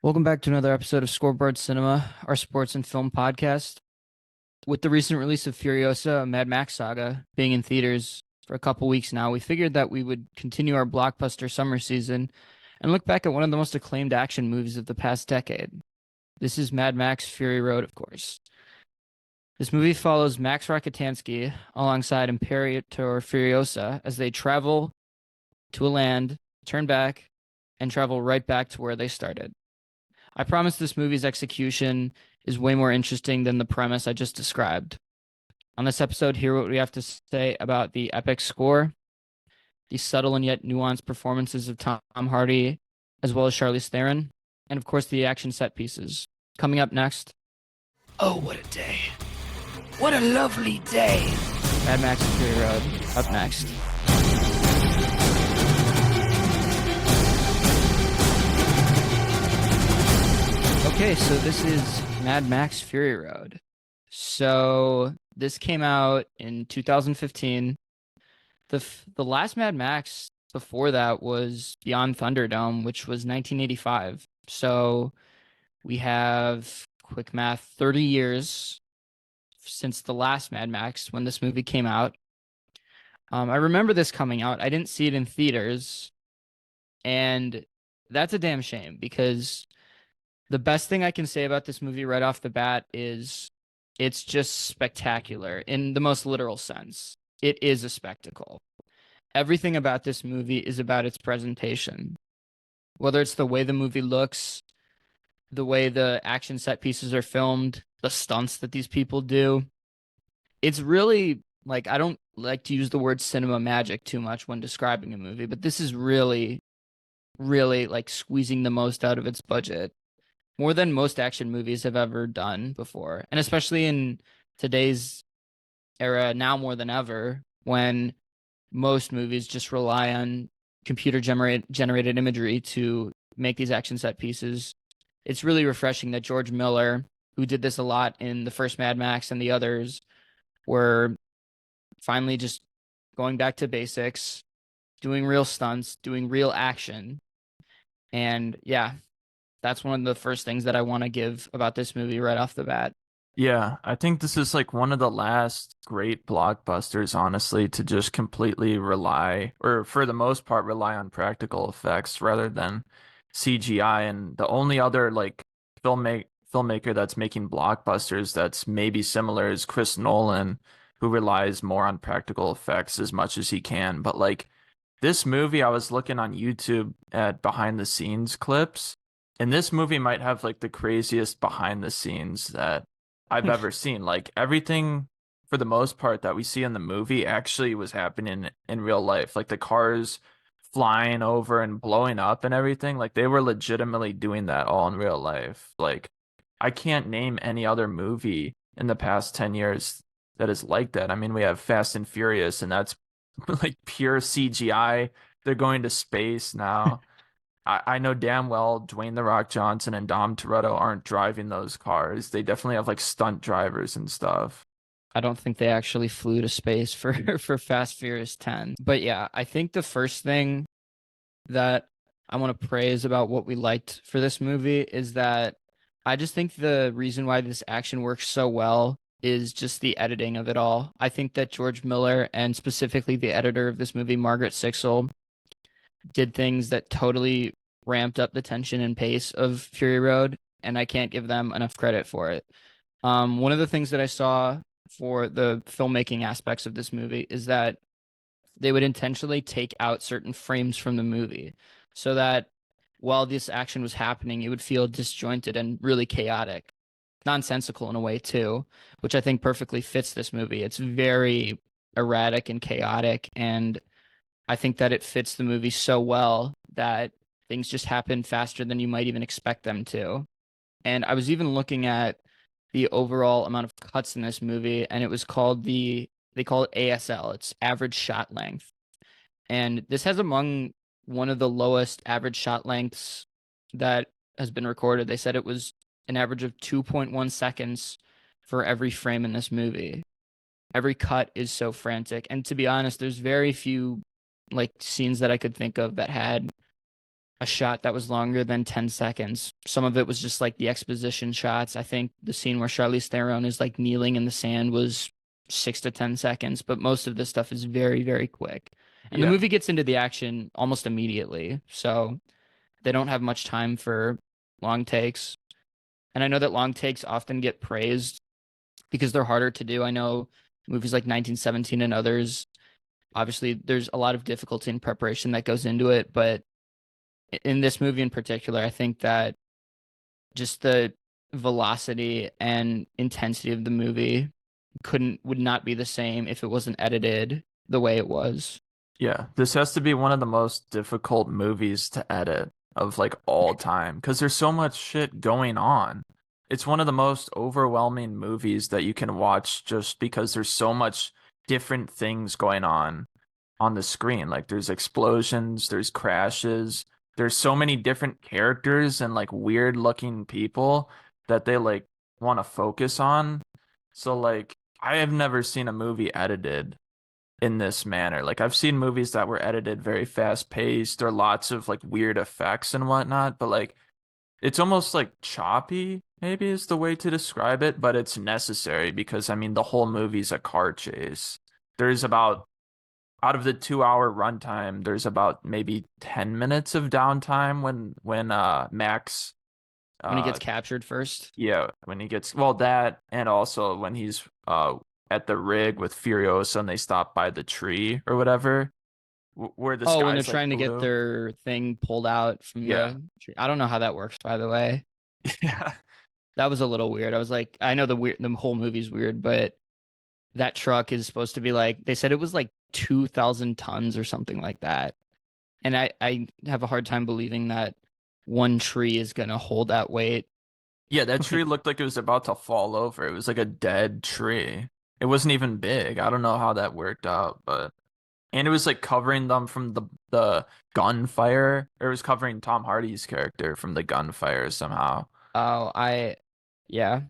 Welcome back to another episode of Scoreboard Cinema, our sports and film podcast. With the recent release of Furiosa, a Mad Max saga, being in theaters for a couple weeks now, we figured that we would continue our blockbuster summer season and look back at one of the most acclaimed action movies of the past decade. This is Mad Max Fury Road, of course. This movie follows Max Rakitansky alongside Imperator Furiosa as they travel to a land, turn back, and travel right back to where they started. I promise this movie's execution is way more interesting than the premise I just described. On this episode, hear what we have to say about the epic score, the subtle and yet nuanced performances of Tom Hardy, as well as Charlize Theron, and of course the action set pieces. Coming up next, Oh, what a day. What a lovely day. Mad Max Fury Road. Up next. Okay, so this is Mad Max Fury Road. So this came out in 2015. The last Mad Max before that was Beyond Thunderdome, which was 1985. So we have, quick math, 30 years since the last Mad Max when this movie came out. I remember this coming out. I didn't see it in theaters, and that's a damn shame because the best thing I can say about this movie right off the bat is it's just spectacular in the most literal sense. It is a spectacle. Everything about this movie is about its presentation. Whether it's the way the movie looks, the way the action set pieces are filmed, the stunts that these people do. It's really like, I don't like to use the word cinema magic too much when describing a movie, but this is really, really like squeezing the most out of its budget. More than most action movies have ever done before. And especially in today's era, now more than ever, when most movies just rely on computer generated imagery to make these action set pieces. It's really refreshing that George Miller, who did this a lot in the first Mad Max and the others, were finally just going back to basics, doing real stunts, doing real action. And yeah, that's one of the first things that I want to give about this movie right off the bat. Yeah, I think this is like one of the last great blockbusters, honestly, to just completely rely, or for the most part, rely on practical effects rather than CGI. And the only other like filmmaker that's making blockbusters that's maybe similar is Chris Nolan, who relies more on practical effects as much as he can. But like this movie, I was looking on YouTube at behind the scenes clips, and this movie might have like the craziest behind the scenes that I've ever seen. Like everything for the most part that we see in the movie actually was happening in real life. Like the cars flying over and blowing up and everything. Like they were legitimately doing that all in real life. Like I can't name any other movie in the past 10 years that is like that. I mean, we have Fast and Furious, and that's like pure CGI. They're going to space now. I know damn well Dwayne The Rock Johnson and Dom Toretto aren't driving those cars. They definitely have like stunt drivers and stuff. I don't think they actually flew to space for for Fast Furious 10. But yeah, I think the first thing that I want to praise about what we liked for this movie is that I just think the reason why this action works so well is just the editing of it all. I think that George Miller and specifically the editor of this movie, Margaret Sixel, did things that totally ramped up the tension and pace of Fury Road, and I can't give them enough credit for it. One of the things that I saw for the filmmaking aspects of this movie is that they would intentionally take out certain frames from the movie so that while this action was happening, it would feel disjointed and really chaotic, nonsensical in a way too, which I think perfectly fits this movie. It's very erratic and chaotic, and I think that it fits the movie so well that things just happen faster than you might even expect them to. And I was even looking at the overall amount of cuts in this movie, and it was called they call it ASL, it's average shot length. And this has among one of the lowest average shot lengths that has been recorded. They said it was an average of 2.1 seconds for every frame in this movie. Every cut is so frantic. And to be honest, there's very few like scenes that I could think of that had a shot that was longer than 10 seconds. Some of it was just like the exposition shots. I think the scene where Charlize Theron is like kneeling in the sand was 6 to 10 seconds, but most of this stuff is very, very quick. And the Yeah. movie gets into the action almost immediately. So they don't have much time for long takes. And I know that long takes often get praised because they're harder to do. I know movies like 1917 and others, obviously, there's a lot of difficulty in preparation that goes into it. But in this movie in particular, I think that just the velocity and intensity of the movie would not be the same if it wasn't edited the way it was. Yeah, this has to be one of the most difficult movies to edit of like all time because there's so much shit going on. It's one of the most overwhelming movies that you can watch just because there's so much different things going on the screen. Like there's explosions, there's crashes, there's so many different characters and like weird looking people that they like want to focus on. So like I have never seen a movie edited in this manner. Like I've seen movies that were edited very fast paced or lots of like weird effects and whatnot, but like it's almost like choppy, maybe is the way to describe it, but it's necessary because I mean the whole movie's a car chase. There's about out of the 2 hour runtime, there's about maybe 10 minutes of downtime when Max When he uh gets captured first. yeah, when he gets well that and also when he's at the rig with Furiosa and they stop by the tree or whatever where the Oh, when they're sky's like trying to get blue. their thing pulled out from Yeah. the tree. I don't know how that works, by the way. Yeah. That was a little weird. I was like, I know the whole movie's weird, but that truck is supposed to be like they said it was like 2,000 tons or something like that. And I have a hard time believing that one tree is gonna hold that weight. Yeah, that tree looked like it was about to fall over. It was like a dead tree. It wasn't even big. I don't know how that worked out, but and it was like covering them from the gunfire. Or it was covering Tom Hardy's character from the gunfire somehow. Oh, yeah,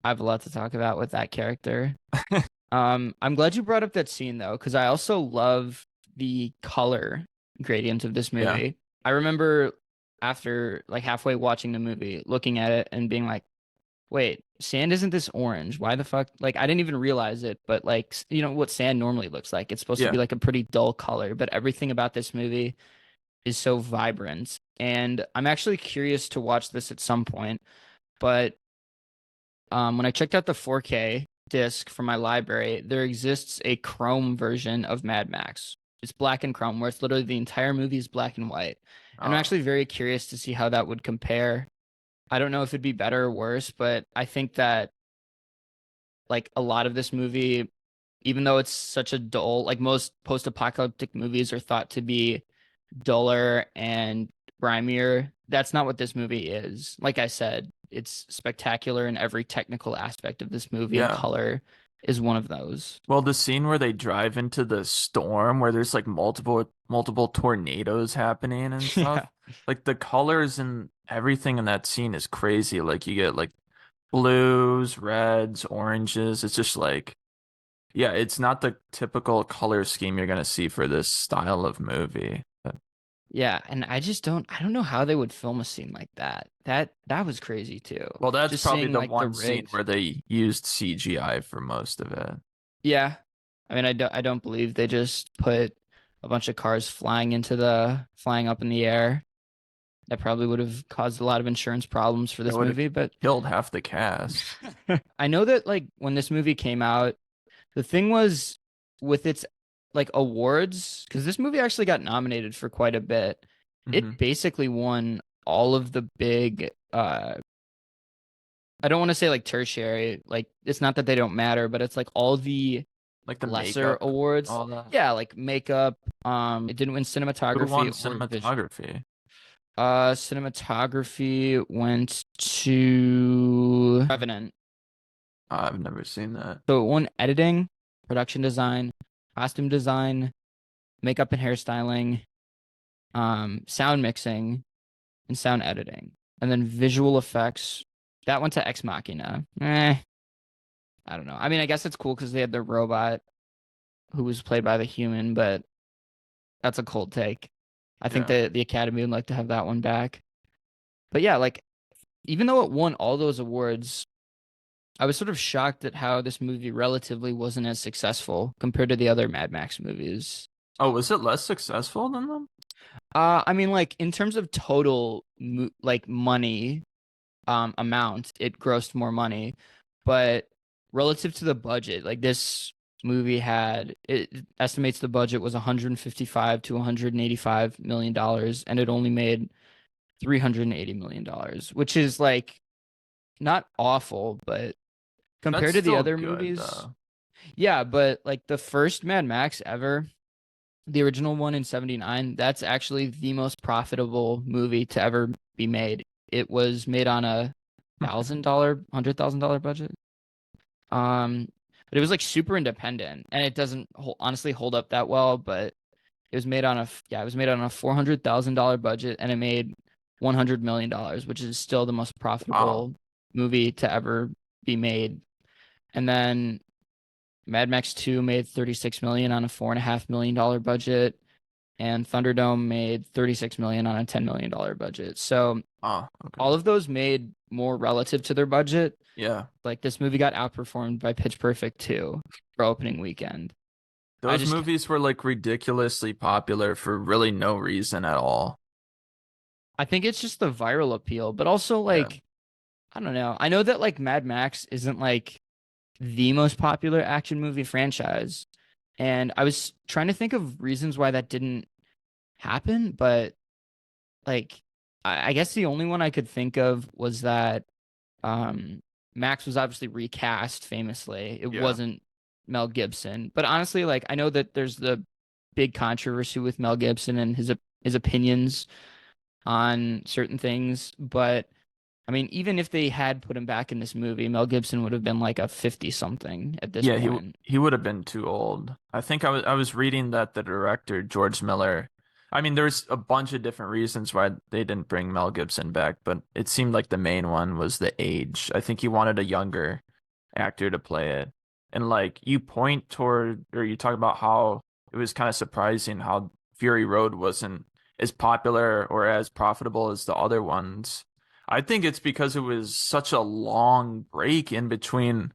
I have a lot to talk about with that character. I'm glad you brought up that scene though, because I also love the color gradient of this Yeah. movie. I remember after like halfway watching the movie, looking at it and being like, wait, sand isn't this orange? Why the fuck? Like, I didn't even realize it, but like, you know what sand normally looks like? It's supposed to Yeah. be like a pretty dull color, but everything about this movie is so vibrant. And I'm actually curious to watch this at some point, but when I checked out the 4K disc from my library, there exists a Chrome version of Mad Max. It's black and chrome, where it's literally the entire movie is black and white. And I'm Oh. actually very curious to see how that would compare. I don't know if it'd be better or worse, but I think that like a lot of this movie, even though it's such a dull, like most post-apocalyptic movies are thought to be duller and grimier. That's not what this movie is. Like I said, it's spectacular in every technical aspect of this movie, and Yeah. color is one of those. Well, the scene where they drive into the storm where there's like multiple tornadoes happening and stuff. Yeah. Like the colors and everything in that scene is crazy. Like you get like blues, reds, oranges. It's just like yeah, it's not the typical color scheme you're gonna see for this style of movie. But, Yeah, and I don't know how they would film a scene like that. That was crazy too. well, that's Just probably seeing the like the one scene rigs. where they used CGI for most of it. Yeah. I mean, I don't believe they just put a bunch of cars flying up in the air. That probably would have caused a lot of insurance problems for That this would have movie, but killed half the cast. I know that like when this movie came out, the thing was with its like awards, because this movie actually got nominated for quite a bit. Hmm. It basically won all of the big I don't want to say like tertiary, like it's not that they don't matter, but it's like all the Like the lesser makeup, awards. all that. Yeah, like makeup. It didn't win Who won cinematography or visual. cinematography? Cinematography went to Revenant. I've never seen that. So it won editing, production design, costume design, makeup and hairstyling, sound mixing, and sound editing. And then visual effects, that went to Ex Machina. I don't know. I mean, I guess it's cool because they had the robot who was played by the human, but that's a cold take. I think Yeah. the Academy would like to have that one back. But yeah, like even though it won all those awards, I was sort of shocked at how this movie relatively wasn't as successful compared to the other Mad Max movies. Oh, was it less successful than them? I mean, like in terms of total like money amount, it grossed more money, but relative to the budget, like this movie had it estimates the budget was 155 to 185 million dollars, and it only made 380 million dollars, which is like not awful, but That's compared to the still other good movies, though. yeah, but like the first Mad Max ever, the original one in 79, that's actually the most profitable movie to ever be made. It was made on a $100,000 budget. Um, but it was like super independent, and it doesn't honestly hold up that well. But it was made on it was made on a $400,000 budget, and it made $100 million, which is still the most Wow. profitable movie to ever be made. And then Mad Max 2 made 36 million on a $4.5 million budget, and Thunderdome made 36 million on a $10 million budget. So Oh, okay. all of those made more relative to their budget. Yeah. Like this movie got outperformed by Pitch Perfect 2 for opening weekend. I Those just movies were like ridiculously popular for really no reason at all. I think it's just the viral appeal, but also Yeah. like I don't know. I know that like Mad Max isn't like the most popular action movie franchise, and I was trying to think of reasons why that didn't happen, but like I guess the only one I could think of was that um Max was obviously recast famously. It Yeah. wasn't Mel Gibson. But honestly, like I know that there's the big controversy with Mel Gibson and his opinions on certain things, but I mean, even if they had put him back in this movie, Mel Gibson would have been like a 50 something at this Yeah, point. he would have been too old. I think I was reading that the director George Miller. I mean, there's a bunch of different reasons why they didn't bring Mel Gibson back, but it seemed like the main one was the age. I think he wanted a younger actor to play it. And like you point toward or you talk about how it was kind of surprising how Fury Road wasn't as popular or as profitable as the other ones. I think it's because it was such a long break in between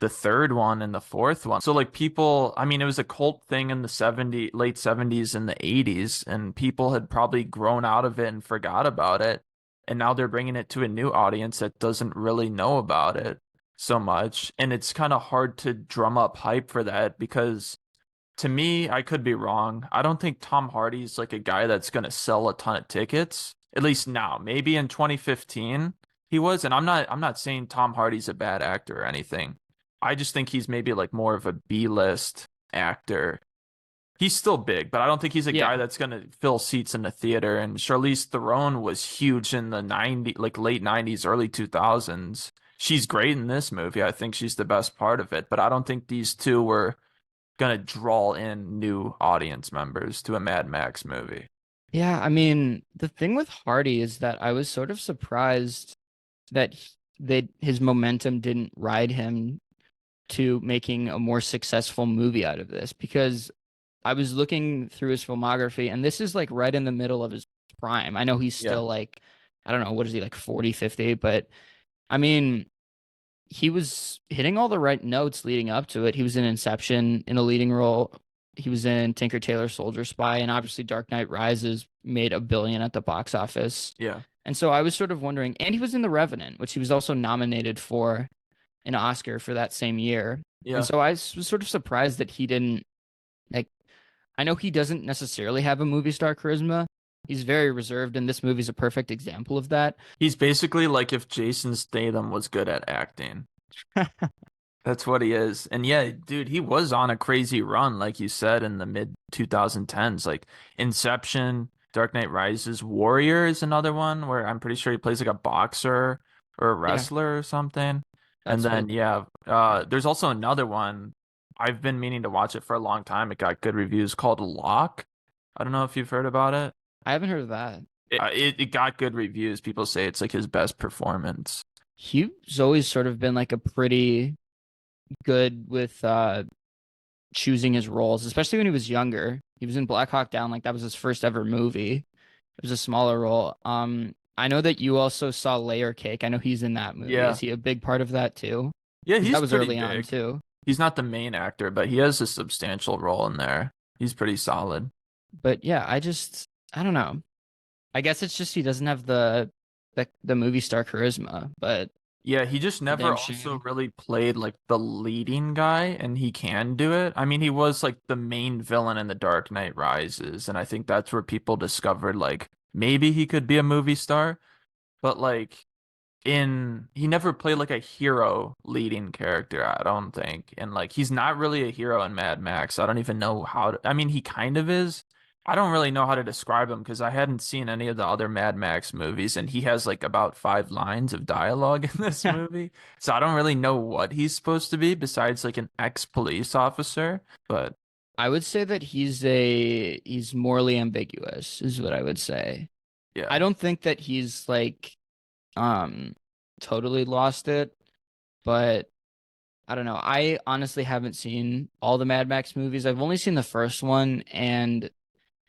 the third one and the fourth one. So like people, I mean, it was a cult thing in the late 70s and the 80s, and people had probably grown out of it and forgot about it. And now they're bringing it to a new audience that doesn't really know about it so much. And it's kind of hard to drum up hype for that because to me, I could be wrong. I don't think Tom Hardy's like a guy that's going to sell a ton of tickets, at least now. Maybe in 2015 he was, and I'm not saying Tom Hardy's a bad actor or anything. I just think he's maybe like more of a B-list actor. He's still big, but I don't think he's a guy Yeah. that's going to fill seats in the theater. And Charlize Theron was huge in the 90s, like late 90s, early 2000s. She's great in this movie. I think she's the best part of it, but I don't think these two were gonna draw in new audience members to a Mad Max movie. Yeah, I mean, the thing with Hardy is that I was sort of surprised that his momentum didn't ride him to making a more successful movie out of this because I was looking through his filmography and this is like right in the middle of his prime. I know he's Yeah. still like, I don't know, what is he like 40, 50? But I mean, he was hitting all the right notes leading up to it. He was in Inception in a leading role. He was in Tinker Tailor Soldier Spy, and obviously Dark Knight Rises made $1 billion at the box office. Yeah. And so I was sort of wondering, and he was in The Revenant, which he was also nominated for an Oscar for that same year. And Yeah. so I was sort of surprised that he didn't like. I know he doesn't necessarily have a movie star charisma. He's very reserved, and this movie's a perfect example of that. He's basically like if Jason Statham was good at acting. That's what he is. And yeah, dude, he was on a crazy run, like you said, in the mid 2010s. Like Inception, Dark Knight Rises, Warrior is another one where I'm pretty sure he plays like a boxer or a Yeah, wrestler or something. And that's then it. yeah, there's also another one. I've been meaning to watch it for a long time. It got good reviews called Lock. I don't know if you've heard about it. I haven't heard of that. It got good reviews. People say it's like his best performance. He's always sort of been like a pretty good with choosing his roles, especially when he was younger. He was in Black Hawk Down, like that was his first ever movie. It was a smaller role. I know that you also saw Layer Cake. I know he's in that movie. Is Yeah. he a big part of that too? Yeah, Because he's that was pretty early on big. too. He's not the main actor, but he has a substantial role in there. He's pretty solid. But yeah, I don't know. I guess it's just he doesn't have the movie star charisma, but Yeah, he just it's a never damn also shame. really played like the leading guy, and he can do it. I mean, he was like the main villain in The Dark Knight Rises, and I think that's where people discovered like maybe he could be a movie star, but like in he never played like a hero leading character, I don't think. And like he's not really a hero in Mad Max. I don't even know how to, I mean, he kind of is. I don't really know how to describe him because I hadn't seen any of the other Mad Max movies, and he has like about 5 lines of dialogue in this movie. So I don't really know what he's supposed to be besides like an ex-police officer. But I would say that he's morally ambiguous, is what I would say. I yeah, don't think that he's like um totally lost it, but I don't know. I honestly haven't seen all the Mad Max movies. I've only seen the first one, and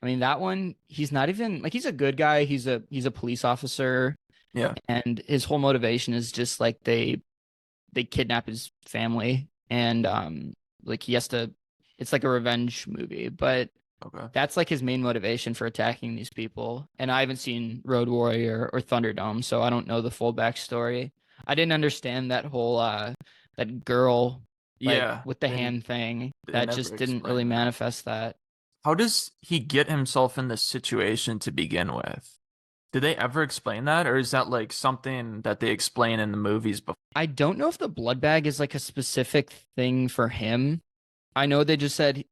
I mean that one, he's not even like he's a good guy. He's a police officer, yeah, and his whole motivation is just like they kidnap his family, and like he has to, it's like a revenge movie, but okay. that's like his main motivation for attacking these people. And I haven't seen Road Warrior or Thunderdome, so I don't know the full backstory. I didn't understand that whole that girl like Yeah, with the hand thing. they That never just didn't really explain that. manifest that. How does he get himself in this situation to begin with? Did they ever explain that, or is that like something that they explain in the movies before? I don't know if the blood bag is like a specific thing for him. I know they just said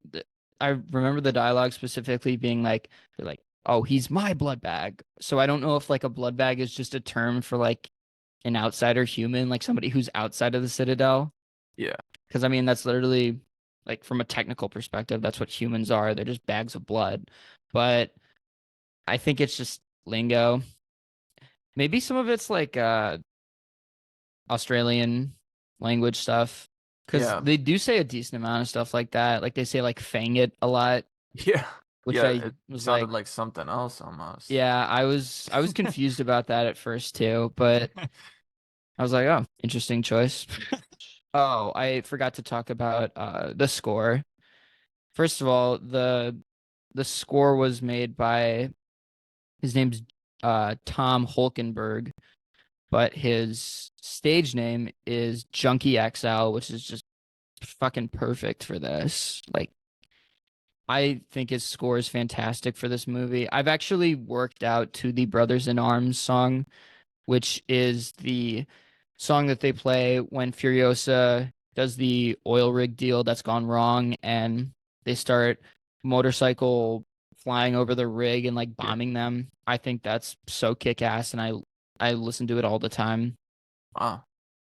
I remember the dialogue specifically being like they're like, "Oh, he's my blood bag." So I don't know if like a blood bag is just a term for like an outsider human, like somebody who's outside of the Citadel. Yeah, Because I mean, that's literally like from a technical perspective, that's what humans are. They're just bags of blood. But I think it's just lingo. Maybe some of it's like Australian language stuff. Because yeah, they do say a decent amount of stuff like that. Like they say like fang it a lot, yeah, which yeah. I It was sounded like, like something else almost. yeah, I was confused about that at first too, but I was like, oh, interesting choice. Oh, I forgot to talk about the score. First of all, the score was made by his name's Tom Holkenberg, but his stage name is Junkie XL, which is just fucking perfect for this. Like I think his score is fantastic for this movie. I've actually worked out to the Brothers in Arms song, which is the song that they play when Furiosa does the oil rig deal that's gone wrong and they start motorcycle flying over the rig and like Yeah. bombing them. I think that's so kick-ass and I listen to it all the time. Wow.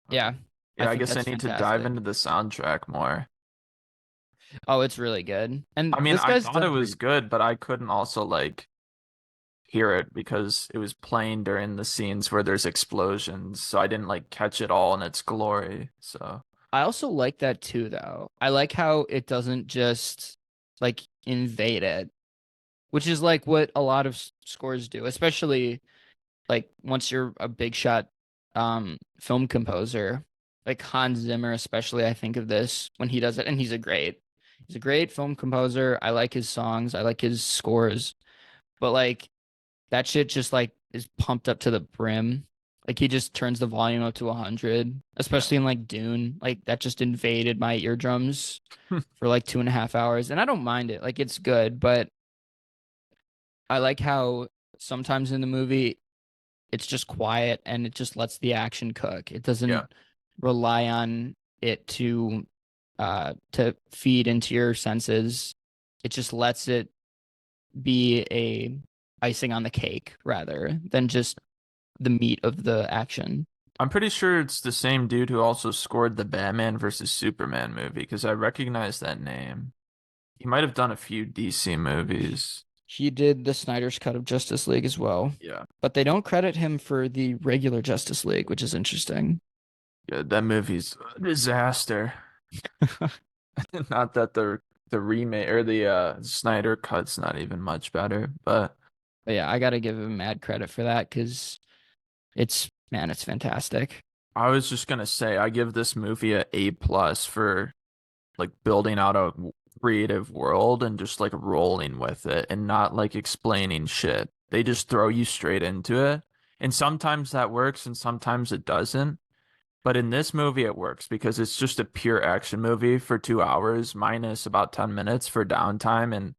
Okay. Yeah, I Yeah, I think guess I that's need to dive fantastic. into the soundtrack more. Oh, it's really good. I And mean, this I guy's thought it done was pretty. good, but I couldn't also like hear it because it was playing during the scenes where there's explosions, so I didn't like catch it all in its glory. So, I also like that too, though. I like how it doesn't just like invade it, which is like what a lot of scores do, especially like once you're a big shot film composer. Like Hans Zimmer, especially, I think of this when he does it, and he's a great film composer. I like his songs, I like his scores, but like that shit just like is pumped up to the brim. Like he just turns the volume up to 100, yeah. especially in like Dune. Like that just invaded my eardrums for like 2.5 hours, and I don't mind it. Like it's good, but I like how sometimes in the movie it's just quiet and it just lets the action cook. It Yeah. doesn't rely on it to feed into your senses. It just lets it be a icing on the cake rather than just the meat of the action. I'm pretty sure it's the same dude who also scored the Batman versus Superman movie because I recognize that name. He might have done a few DC movies. He did the Snyder's cut of Justice League as well, Yeah. but they don't credit him for the regular Justice League, which is interesting. Yeah, that movie's a disaster. Not that the remake or the Snyder cut's not even much better, but But yeah, I gotta give him mad credit for that because It's fantastic. I was just gonna say I give this movie a A+ for like building out a creative world and just like rolling with it and not like explaining shit. They just throw you straight into it. And sometimes that works and sometimes it doesn't. But in this movie, it works because it's just a pure action movie for 2 hours, minus about 10 minutes for downtime and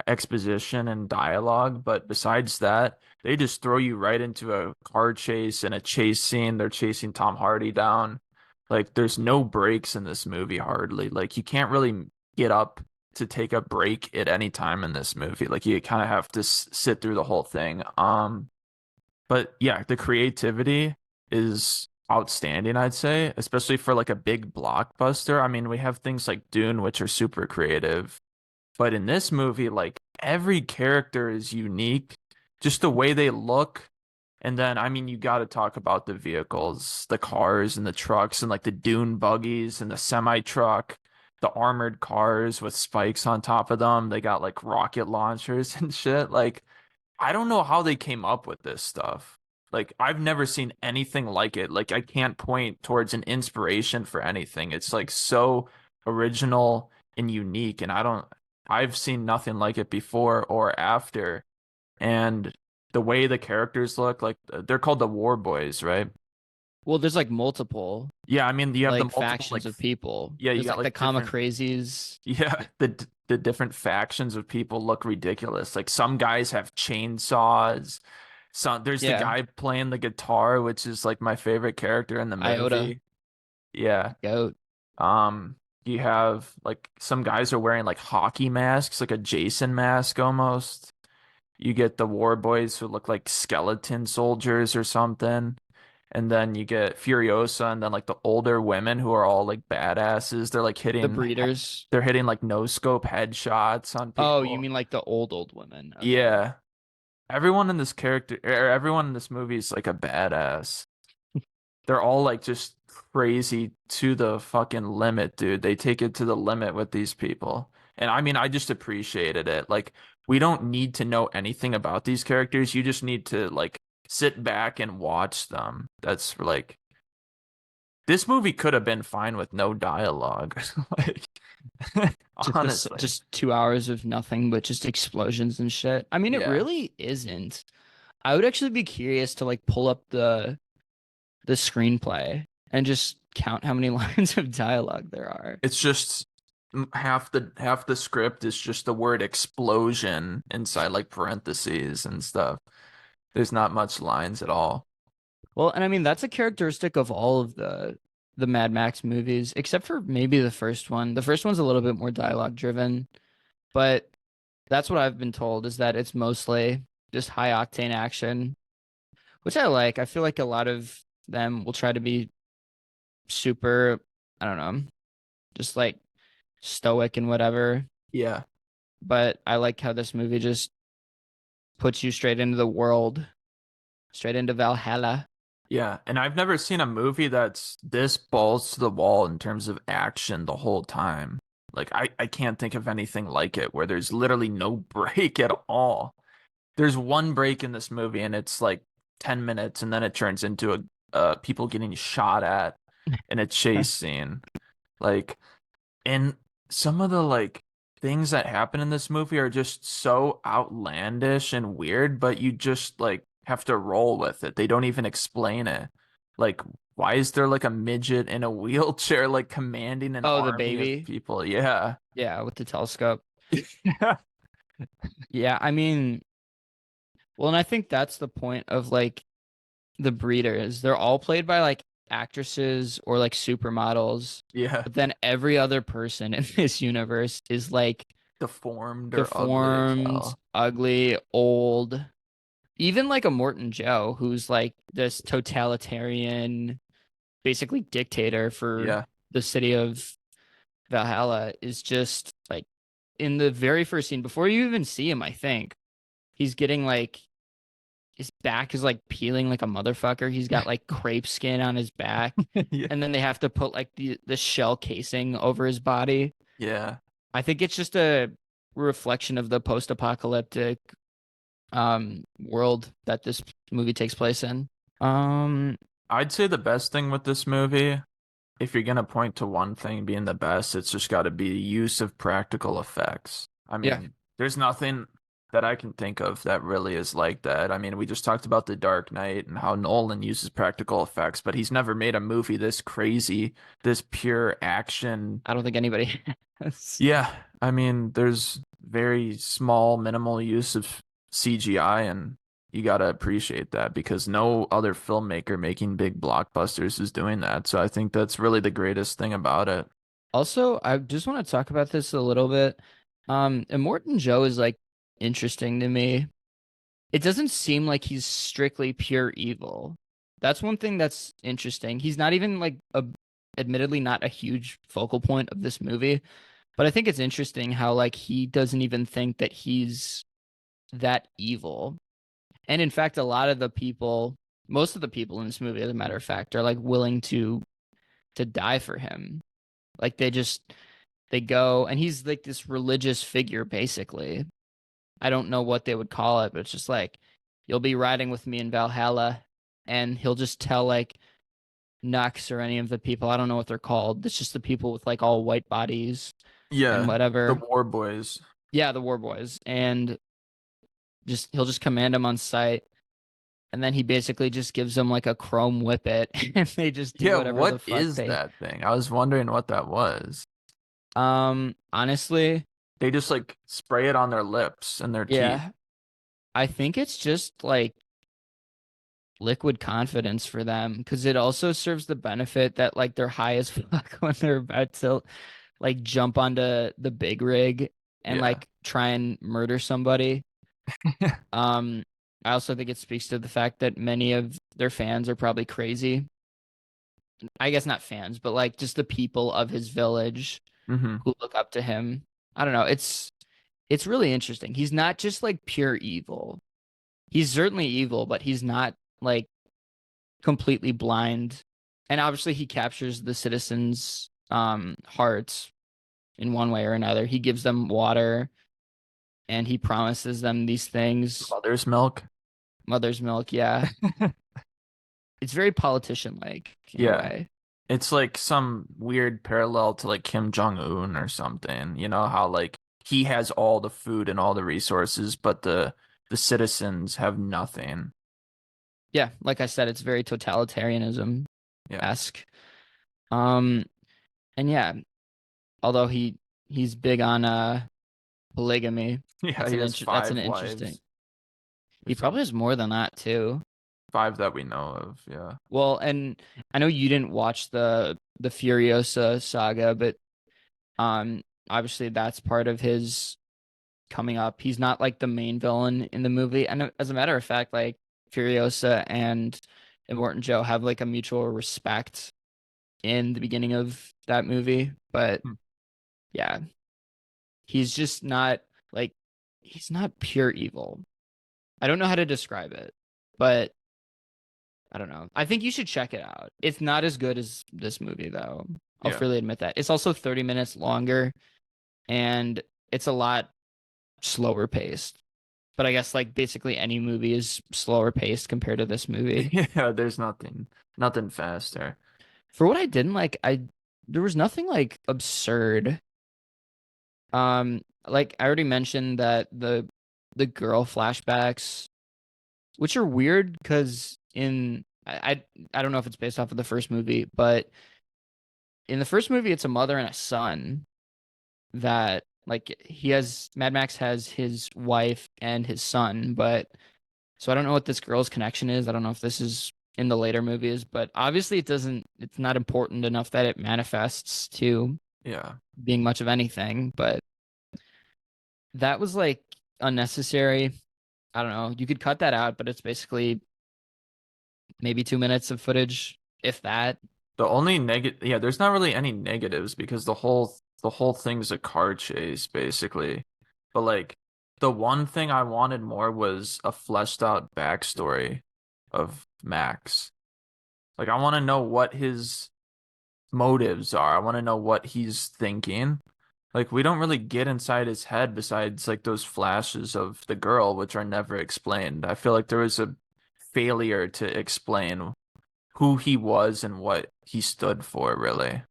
exposition and dialogue. But besides that, they just throw you right into a car chase and a chase scene. They're chasing Tom Hardy down. Like, there's no breaks in this movie hardly. Like, you can't really get up to take a break at any time in this movie. Like, you kind of have to sit through the whole thing. But yeah, the creativity is outstanding, I'd say, especially for like a big blockbuster. I mean, we have things like Dune, which are super creative, but in this movie, like every character is unique, just the way they look. And then, I mean, you got to talk about the vehicles, the cars and the trucks and like the dune buggies and the semi truck, the armored cars with spikes on top of them. They got like rocket launchers and shit. Like, I don't know how they came up with this stuff. Like, I've never seen anything like it. Like, I can't point towards an inspiration for anything. It's like so original and unique, and I've seen nothing like it before or after. And the way the characters look, like they're called the War Boys, right? Well, there's like multiple Yeah, I mean, you have the like multiple like factions of people. yeah, you There's got like the like Kama different crazies. yeah, the different factions of people look ridiculous. Like some guys have chainsaws. So there's the Yeah, guy playing the guitar, which is like my favorite character in the Iota, movie. Yeah. goat. Um, you have like some guys are wearing like hockey masks, like a Jason mask almost. You get the war boys who look like skeleton soldiers or something. And then you get Furiosa and then like the older women who are all like badasses. The breeders. They're hitting like no scope headshots on Oh, you people. mean like the old women? Okay. Yeah. Everyone in this character or everyone in this movie is like a badass. They're all like just crazy to the fucking limit, dude. They take it to the limit with these people. And I mean, I just appreciated it. Like, we don't need to know anything about these characters. You just need to like sit back and watch them. That's like this movie could have been fine with no dialogue. Like, honestly. Just 2 hours of nothing but just explosions and shit. I mean, it Yeah. really isn't. I would actually be curious to like pull up the screenplay and just count how many lines of dialogue there are. It's just half the script is just the word explosion inside like parentheses and stuff. There's not much lines at all. Well, and I mean that's a characteristic of all of the Mad Max movies, except for maybe the first one. The first one's a little bit more dialogue driven, but that's what I've been told is that it's mostly just high octane action, which I like. I feel like a lot of them will try to be super, I don't know, just like stoic and whatever. Yeah. But I like how this movie just puts you straight into the world, straight into Valhalla. Yeah, and I've never seen a movie that's this balls to the wall in terms of action the whole time. Like I can't think of anything like it where there's literally no break at all. There's one break in this movie and it's like 10 minutes and then it turns into a people getting shot at in a chase scene. Like and some of the like things that happen in this movie are just so outlandish and weird, but you just like have to roll with it. They don't even explain it. Like, why is there like a midget in a wheelchair like commanding an Oh, the army of baby. people? Yeah. Yeah, with the telescope. Yeah, I mean, well, and I think that's the point of like the breeders. They're all played by like actresses or like supermodels, Yeah. but then every other person in this universe is like Deformed or ugly as deformed, hell. ugly, old. Even like a Morton Joe, who's like this totalitarian, basically dictator for Yeah. the city of Valhalla, is just like in the very first scene, before you even see him, I think he's getting like his back is like peeling like a motherfucker. He's got like crepe skin on his back, Yeah. and then they have to put like the shell casing over his body. Yeah. I think it's just a reflection of the post-apocalyptic world that this movie takes place in. Um, I'd say the best thing with this movie, if you're gonna point to one thing being the best, it's just got to be the use of practical effects. I yeah, mean, there's nothing that I can think of that really is like that. I mean, we just talked about The Dark Knight and how Nolan uses practical effects, but he's never made a movie this crazy, this pure action. I don't think anybody has. Yeah, I mean, there's very small, minimal use of CGI, and you gotta appreciate that because no other filmmaker making big blockbusters is doing that. So I think that's really the greatest thing about it. Also, I just want to talk about this a little bit. Immortan Joe is like interesting to me. It doesn't seem like he's strictly pure evil. That's one thing that's interesting. He's not even like admittedly not a huge focal point of this movie, but I think it's interesting how like he doesn't even think that he's that evil. And in fact, a lot of the people, most of the people in this movie, as a matter of fact, are like willing to die for him. Like they go and he's like this religious figure basically. I don't know what they would call it, but it's just like you'll be riding with me in Valhalla, and he'll just tell like Nux or any of the people, I don't know what they're called. It's just the people with like all white bodies and Yeah, the whatever. War Boys. Yeah, the war boys. And just he'll just command them on sight. And then he basically just gives them like a chrome whippet and they just do Yeah, whatever the what fuck is they that thing? I was wondering what that was. honestly, They just like spray it on their lips and their teeth. yeah. I think it's just like liquid confidence for them because it also serves the benefit that like they're high as fuck when they're about to like jump onto the big rig and Yeah. like try and murder somebody. Um, I also think it speaks to the fact that many of their fans are probably crazy. I guess not fans, but like just the people of his village hmm who look up to him. I don't know. It's really interesting. He's not just like pure evil. He's certainly evil, but he's not like completely blind. And obviously he captures the citizens' hearts in one way or another. He gives them water and he promises them these things. Mother's milk. Mother's milk, yeah. It's very politician like in a Yeah. way. It's like some weird parallel to like Kim Jong-un or something. You know how like he has all the food and all the resources, but the citizens have nothing. Yeah, like I said, it's very totalitarianism Yeah. esque. Um, and yeah, although he's big on polygamy. Yeah, he has That's an five interesting. wives or He probably something. has more than that too. Five that we know of. Yeah. Well, and I know you didn't watch the Furiosa saga, but um obviously that's part of his coming up. He's not like the main villain in the movie. And as a matter of fact, like Furiosa and Immortan Joe have like a mutual respect in the beginning of that movie. But Hmm. yeah, he's just not like he's not pure evil. I don't know how to describe it, but I don't know. I think you should check it out. It's not as good as this movie though. I'll Yeah. freely admit that. It's also 30 minutes longer and it's a lot slower paced. But I guess like basically any movie is slower paced compared to this movie. Yeah, there's nothing faster. For what I didn't like, I there was nothing like absurd. Like I already mentioned that the girl flashbacks, which are weird because I don't know if it's based off of the first movie, but in the first movie it's a mother and a son that like he has Mad Max has his wife and his son, but so I don't know what this girl's connection is. I don't know if this is in the later movies, but obviously it's not important enough that it manifests to Yeah. being much of anything, but that was like unnecessary. I don't know. You could cut that out, but it's basically maybe 2 minutes of footage, if that. The only negative, yeah, there's not really any negatives because the whole thing's a car chase basically. But like the one thing I wanted more was a fleshed out backstory of Max. Like I want to know what his motives are. I want to know what he's thinking. Like we don't really get inside his head besides like those flashes of the girl which are never explained. I feel like there was a failure to explain who he was and what he stood for, really.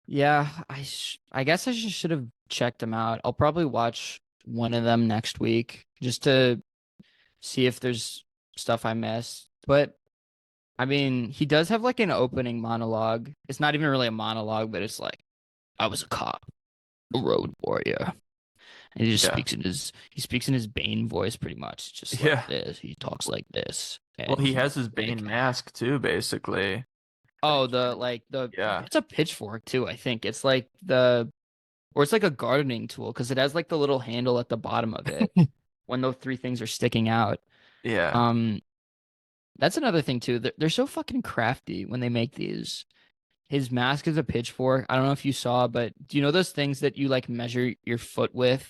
Yeah, I guess I should have checked them out. I'll probably watch one of them next week just to see if there's stuff I missed. But I mean, he does have like an opening monologue. It's not even really a monologue, but it's like, I was a cop, a road warrior. And Yeah. he speaks in his Bane voice pretty much, just like Yeah. this. He talks like this. Well, And he he's has his like, Bane mask too, basically. oh, That the can, like the yeah. it's a pitchfork too, I think. It's like the or it's like a gardening tool because it has like the little handle at the bottom of it when those three things are sticking out. Yeah. Um, that's another thing too. They're so fucking crafty when they make these. His mask is a pitchfork. I don't know if you saw, but do you know those things that you like measure your foot with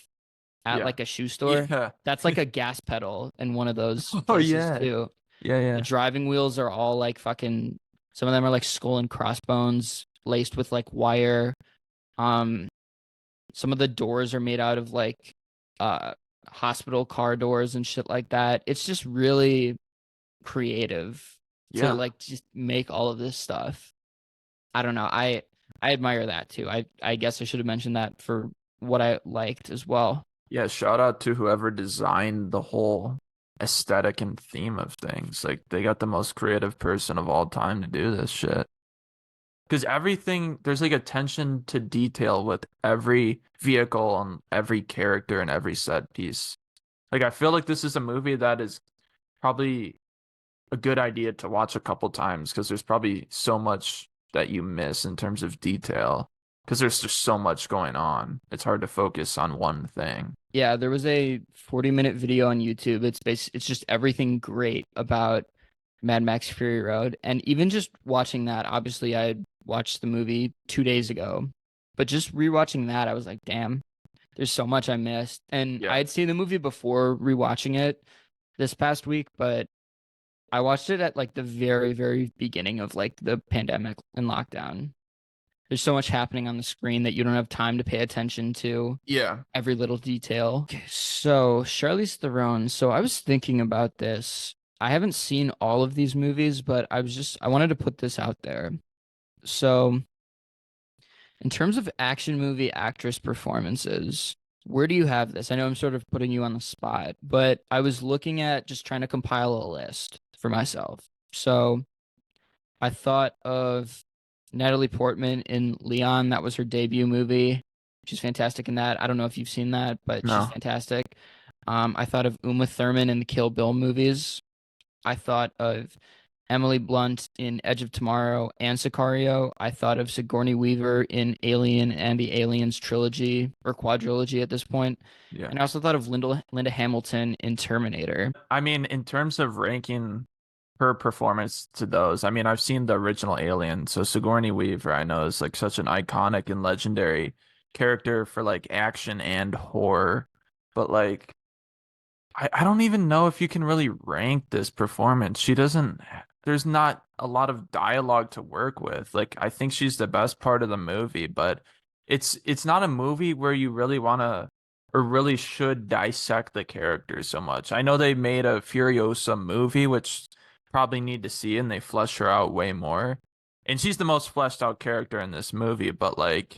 at Yeah. like a shoe store? Yeah. That's like a gas pedal in one of those Oh places yeah. too. Yeah, The yeah. driving wheels are all like fucking, some of them are like skull and crossbones laced with like wire. Um, some of the doors are made out of like uh hospital car doors and shit like that. It's just really creative to Yeah. like just make all of this stuff. I don't know. I admire that too. I guess I should have mentioned that for what I liked as well. Yeah, shout out to whoever designed the whole aesthetic and theme of things. Like they got the most creative person of all time to do this shit. Because everything, there's like attention to detail with every vehicle and every character and every set piece. Like I feel like this is a movie that is probably a good idea to watch a couple times because there's probably so much that you miss in terms of detail because there's just so much going on. It's hard to focus on one thing. Yeah, there was a 40-minute video on YouTube. It's just everything great about Mad Max Fury Road. And even just watching that, obviously I watched the movie 2 days ago, but just rewatching that, I was like, damn, there's so much I missed. And I Yeah. had seen the movie before rewatching it this past week, but I watched it at like the very, very beginning of like the pandemic and lockdown. There's so much happening on the screen that you don't have time to pay attention to Yeah. every little detail. Okay, so Charlize Theron. So I was thinking about this. I haven't seen all of these movies, but I wanted to put this out there. So in terms of action movie actress performances, where do you have this? I know I'm sort of putting you on the spot, but I was looking at just trying to compile a list for myself. So I thought of Natalie Portman in Leon. That was her debut movie. She's fantastic in that. I don't know if you've seen that, but she's No. fantastic. I thought of Uma Thurman in the Kill Bill movies. I thought of Emily Blunt in Edge of Tomorrow and Sicario. I thought of Sigourney Weaver in Alien and the Aliens trilogy or quadrilogy at this point. Yeah. And I also thought of Linda Hamilton in Terminator. I mean, in terms of ranking her performance to those, I mean, I've seen the original Alien, so Sigourney Weaver, I know, is like such an iconic and legendary character for like action and horror. But like, I don't even know if you can really rank this performance. She doesn't, there's not a lot of dialogue to work with. Like, I think she's the best part of the movie, but it's not a movie where you really want to or really should dissect the characters so much. I know they made a Furiosa movie, which probably need to see, and they flesh her out way more. And she's the most fleshed out character in this movie, but like,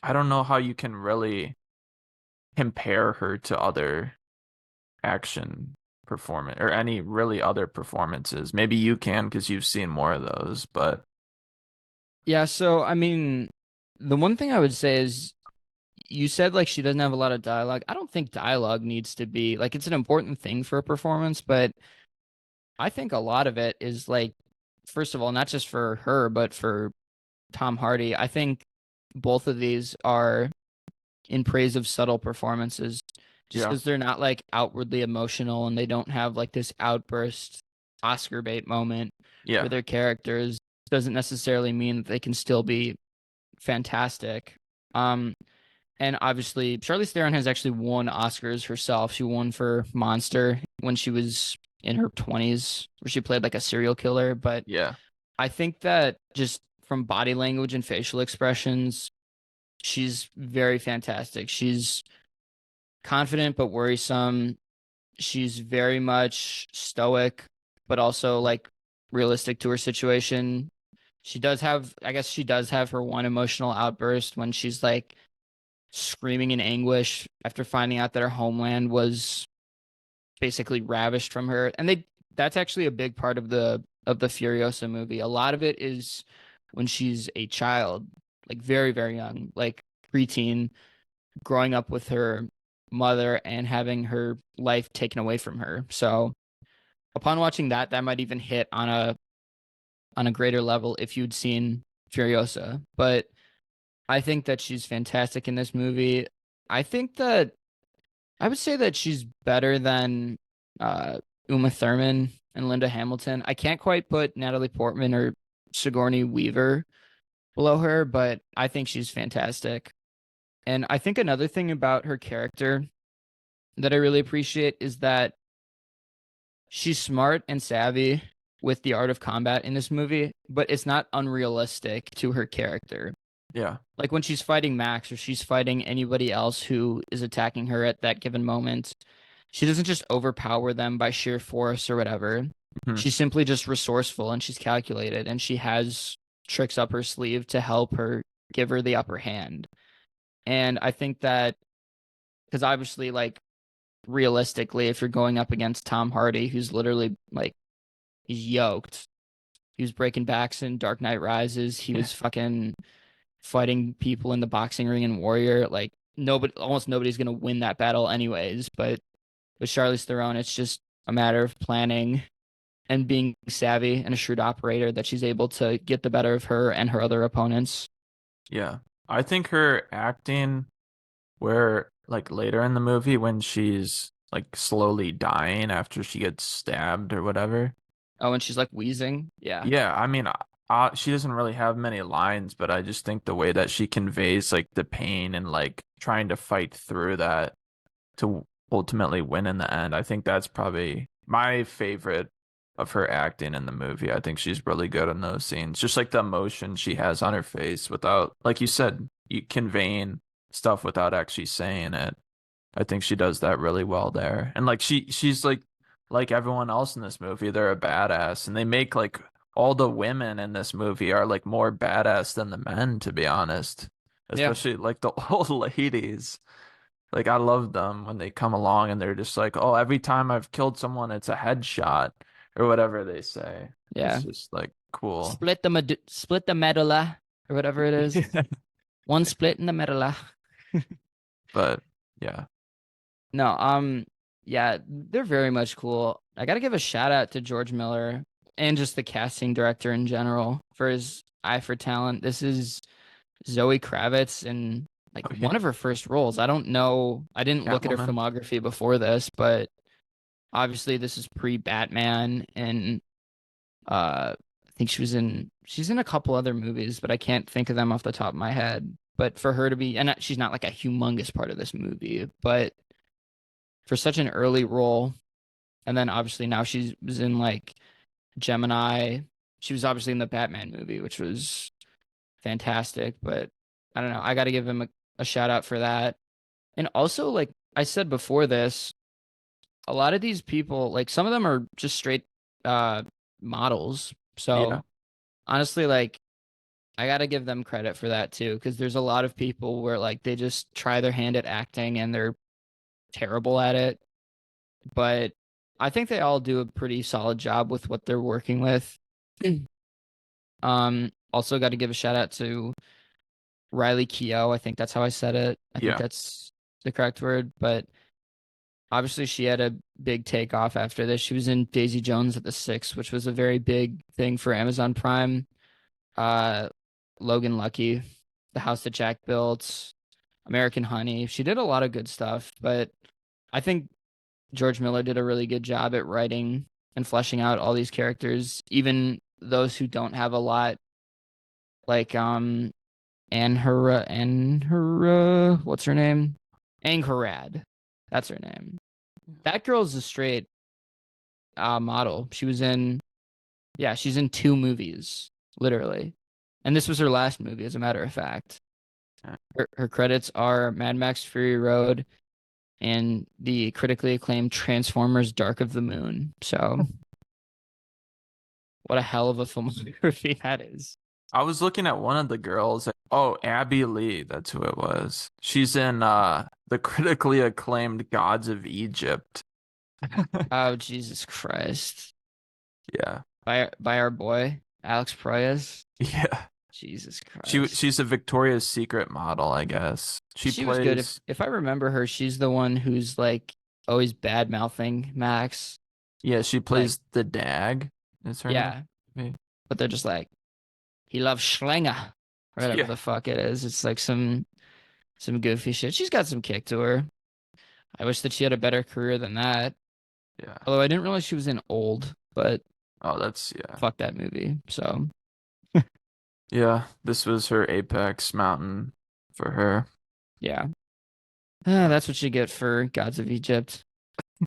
I don't know how you can really compare her to other action performance or any really other performances. Maybe you can because you've seen more of those, but Yeah, so I mean, the one thing I would say is you said like she doesn't have a lot of dialogue. I don't think dialogue needs to be like it's an important thing for a performance, but I think a lot of it is like, first of all, not just for her, but for Tom Hardy. I think both of these are in praise of subtle performances just yeah, because they're not like outwardly emotional and they don't have like this outburst Oscar bait moment for yeah, their characters doesn't necessarily mean that they can still be fantastic. Um, and obviously, Charlize Theron has actually won Oscars herself. She won for Monster when she was in her 20s, where she played like a serial killer. But yeah, I think that just from body language and facial expressions, she's very fantastic. She's confident but worrisome. She's very much stoic, but also like realistic to her situation. She does have, I guess she does have her one emotional outburst when she's like screaming in anguish after finding out that her homeland was basically ravished from her. And that's actually a big part of the Furiosa movie. A lot of it is when she's a child, like very, very young, like preteen, growing up with her mother and having her life taken away from her. So upon watching that, that might even hit on a greater level if you'd seen Furiosa. But I think that she's fantastic in this movie. I think that I would say that she's better than uh, Uma Thurman and Linda Hamilton. I can't quite put Natalie Portman or Sigourney Weaver below her, but I think she's fantastic. And I think another thing about her character that I really appreciate is that she's smart and savvy with the art of combat in this movie, but it's not unrealistic to her character. Yeah. Like when she's fighting Max or she's fighting anybody else who is attacking her at that given moment, she doesn't just overpower them by sheer force or whatever. Mhm. She's simply just resourceful and she's calculated and she has tricks up her sleeve to help her give her the upper hand. And I think that because obviously, like, realistically, if you're going up against Tom Hardy, who's literally like, he's yoked. He was breaking backs in Dark Knight Rises. He Yeah. was fucking fighting people in the boxing ring in Warrior. Like, almost nobody's gonna win that battle anyways. But with Charlize Theron, it's just a matter of planning and being savvy and a shrewd operator that she's able to get the better of her and her other opponents. Yeah. I think her acting where like later in the movie when she's like slowly dying after she gets stabbed or whatever. Oh, and she's like wheezing. Yeah. Yeah, I mean, she doesn't really have many lines, but I just think the way that she conveys like the pain and like trying to fight through that to ultimately win in the end, I think that's probably my favorite of her acting in the movie. I think she's really good in those scenes. Just like the emotion she has on her face without, like you said, you conveying stuff without actually saying it. I think she does that really well there. And like she's like everyone else in this movie, they're a badass and they make like all the women in this movie are like more badass than the men, to be honest. Yeah. Especially like the old ladies. Like I love them when they come along and they're just like, "Oh, every time I've killed someone, it's a headshot," or whatever they say. Yeah. It's just like cool. Split the medulla or whatever it is. One split in the medulla. But yeah. No, yeah, they're very much cool. I gotta give a shout out to George Miller and just the casting director in general for his eye for talent. This is Zoe Kravitz in like Oh one yeah. of her first roles. I don't know. I didn't look at her Catwoman. filmography before this, but obviously this is pre-Batman and I think she's in a couple other movies, but I can't think of them off the top of my head. But for her to be, and she's not like a humongous part of this movie, but for such an early role, and then obviously now she was in like Gemini. She was obviously in the Batman movie, which was fantastic. But I don't know. I got to give him a shout out for that. And also, like I said before this, a lot of these people, like some of them are just straight uh models. Yeah. So honestly, like I gotta give them credit for that too, because there's a lot of people where like they just try their hand at acting and they're terrible at it. But I think they all do a pretty solid job with what they're working with. Also got to give a shout out to Riley Keough. I think that's how I said it. I think Yeah. that's the correct word. But obviously, she had a big takeoff after this. She was in Daisy Jones at the Six, which was a very big thing for Amazon Prime. Uh, Logan Lucky, The House That Jack Built, American Honey. She did a lot of good stuff, but I think George Miller did a really good job at writing and fleshing out all these characters, even those who don't have a lot, like Anhura, what's her name? Angharad. That's her name. That girl's a straight model. She's in two movies, literally. And this was her last movie, as a matter of fact. Her credits are Mad Max Fury Road and the critically acclaimed Transformers Dark of the Moon. So What a hell of a filmography that is. I was looking at one of the girls. Oh, Abby Lee, that's who it was. She's in the critically acclaimed Gods of Egypt. Oh, Jesus Christ. Yeah. By our boy, Alex Proyas. Yeah. Jesus She Christ. she's a Victoria's Secret model, I guess. She She was good. plays If I remember her, she's the one who's like always bad mouthing Max. yeah, she Like, plays the Dag, is her yeah. name. But they're just like, he loves Schlinger. Or whatever Yeah. the fuck it is. It's like some goofy shit. She's got some kick to her. I wish that she had a better career than that. Yeah. Although I didn't realize she was in Old, but Oh, that's yeah. fuck that movie. So Yeah, this was her apex mountain for her. yeah. That's what you get for Gods of Egypt.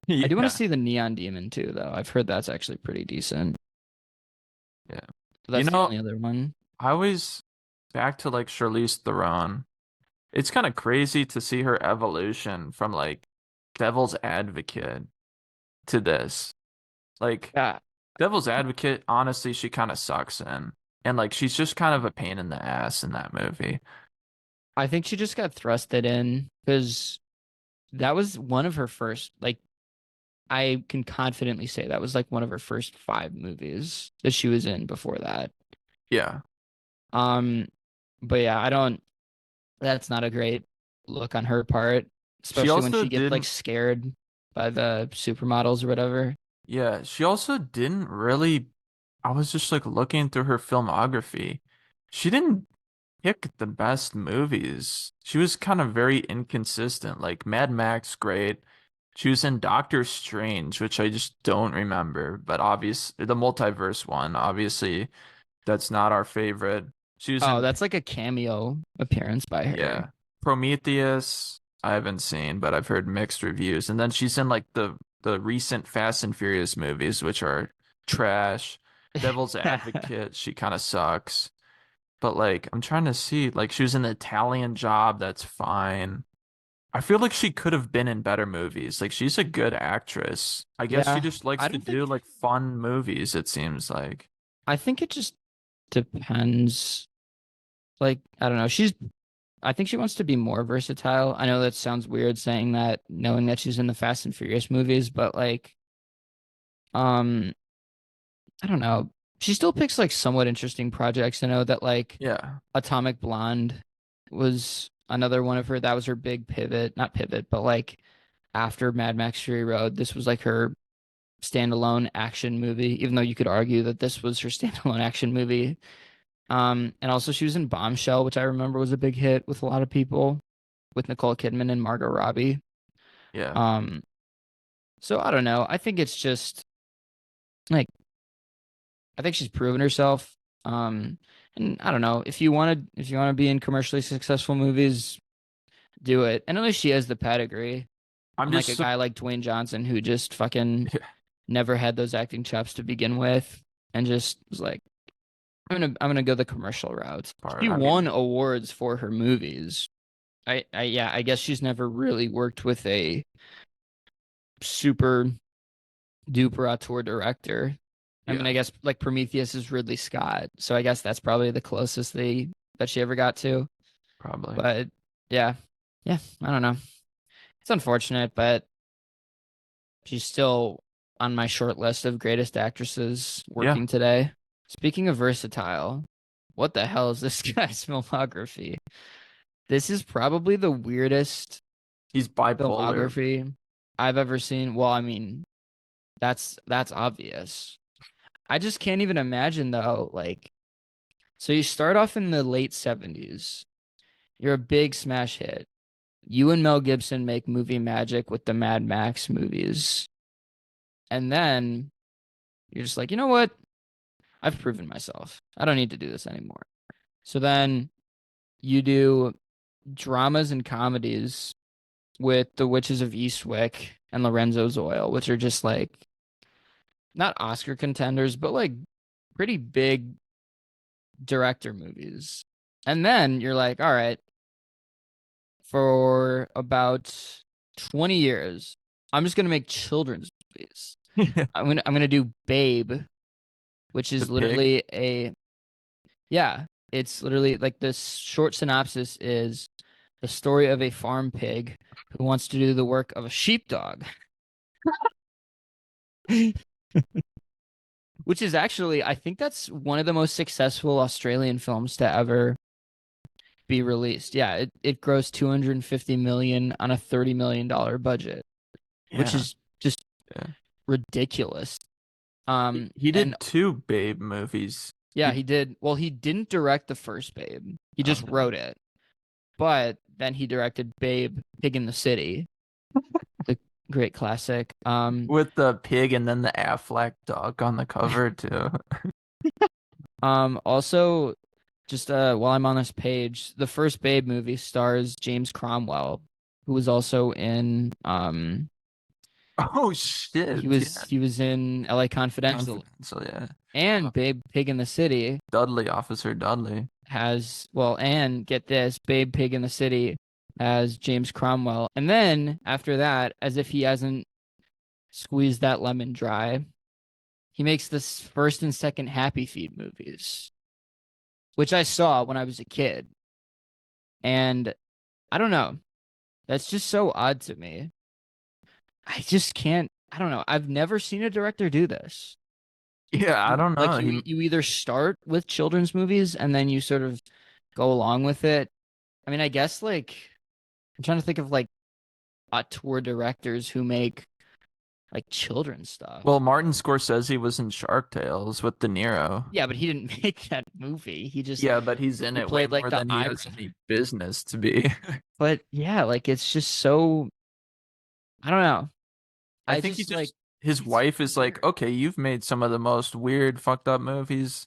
I do want to Yeah. see the Neon Demon too, though. I've heard that's actually pretty decent. Yeah. But You that's the know, only other one. I always back to like Charlize Theron. It's kind of crazy to see her evolution from like Devil's Advocate to this. Like Yeah, Devil's Advocate, honestly, she kind of sucks in. And like she's just kind of a pain in the ass in that movie. I think she just got thrusted in because that was one of her first, like, I can confidently say that was like one of her first five movies that she was in before that. Yeah. Um, but yeah, I don't, that's not a great look on her part, She especially when also she gets like didn't scared by the supermodels or whatever. Yeah, she also didn't really I was just like looking through her filmography. She didn't pick the best movies. She was kind of very inconsistent. Like Mad Max, great. She was in Doctor Strange, which I just don't remember, but obvious the multiverse one, obviously that's not our favorite. She was Oh, in that's like a cameo appearance by her. yeah, Prometheus, I haven't seen, but I've heard mixed reviews. And then she's in like the recent Fast and Furious movies, which are trash. Devil's Advocate, she kind of sucks. But like I'm trying to see, like she was in the Italian Job, that's fine. I feel like she could have been in better movies. Like she's a good actress. I guess she Yeah, just likes I to don't do think, like fun movies, it seems like. I think it just depends. Like, I don't know. I think she wants to be more versatile. I know that sounds weird saying that, knowing that she's in the Fast and Furious movies, but like, um, I don't know. She still picks like somewhat interesting projects. I know that like Yeah. Atomic Blonde was another one of her. That was her big pivot, not pivot, but like after Mad Max Fury Road, this was like her standalone action movie, even though you could argue that this was her standalone action movie. And also she was in Bombshell, which I remember was a big hit with a lot of people, with Nicole Kidman and Margot Robbie. Yeah. Um, so I don't know. I think it's just like I think she's proven herself. And I don't know if you want to be in commercially successful movies, do it. And at least she has the pedigree, I'm unlike just a guy like Dwayne Johnson who just fucking never had those acting chops to begin with, and just was like, I'm gonna go the commercial route. part. She I mean, won awards for her movies. Yeah, I guess she's never really worked with a super duper auteur director. I mean, yeah, I guess like Prometheus is Ridley Scott, so I guess that's probably the closest that she ever got to. probably. But yeah, yeah, I don't know. It's unfortunate, but she's still on my short list of greatest actresses Yeah. working today. Speaking of versatile, what the hell is this guy's filmography? This is probably the weirdest He's bipolar. filmography I've ever seen. Well, I mean, that's obvious. I just can't even imagine though, like, so you start off in the late 70s. You're a big smash hit. You and Mel Gibson make movie magic with the Mad Max movies. And then you're just like, you know what? I've proven myself. I don't need to do this anymore. So then you do dramas and comedies with The Witches of Eastwick and Lorenzo's Oil, which are just like not Oscar contenders, but like pretty big director movies. And then you're like, all right, for about 20 years, I'm just gonna make children's movies. I'm gonna do Babe, which The is pig. literally yeah, it's literally like this short synopsis is the story of a farm pig who wants to do the work of a sheepdog, which is actually, I think that's one of the most successful Australian films to ever be released. Yeah, it grossed 250 million on a $30 million budget, which Yeah. is just Yeah. ridiculous. He And did two Babe movies. yeah, He he did. Well, he didn't direct the first Babe. He just okay. wrote it. But then he directed Babe, Pig in the City, the great classic. With the pig and then the Affleck dog on the cover too. Also, just while I'm on this page, the first Babe movie stars James Cromwell, who was also in Oh shit! Yeah, he was in LA Confidential, Confidential. Yeah, and uh, Babe, Pig in the City Dudley, Officer Dudley. has, well, and get this, Babe, Pig in the City has James Cromwell. And then after that, as if he hasn't squeezed that lemon dry, he makes this first and second Happy Feet movies, which I saw when I was a kid. And I don't know. That's just so odd to me. I just can't. I don't know. I've never seen a director do this. Yeah, I You don't know. like He you either start with children's movies and then you sort of go along with it. I mean, I guess like I'm trying to think of like auteur directors who make like children's stuff. well, Martin Scorsese was in Shark Tales with De Niro. Yeah, but he didn't make that movie. Yeah, but he's in He it way played like more the than he eye. has any business to be. But yeah, like it's just so I don't know. I I think he just like just his it's wife is like, weird. okay, you've made some of the most weird, fucked up movies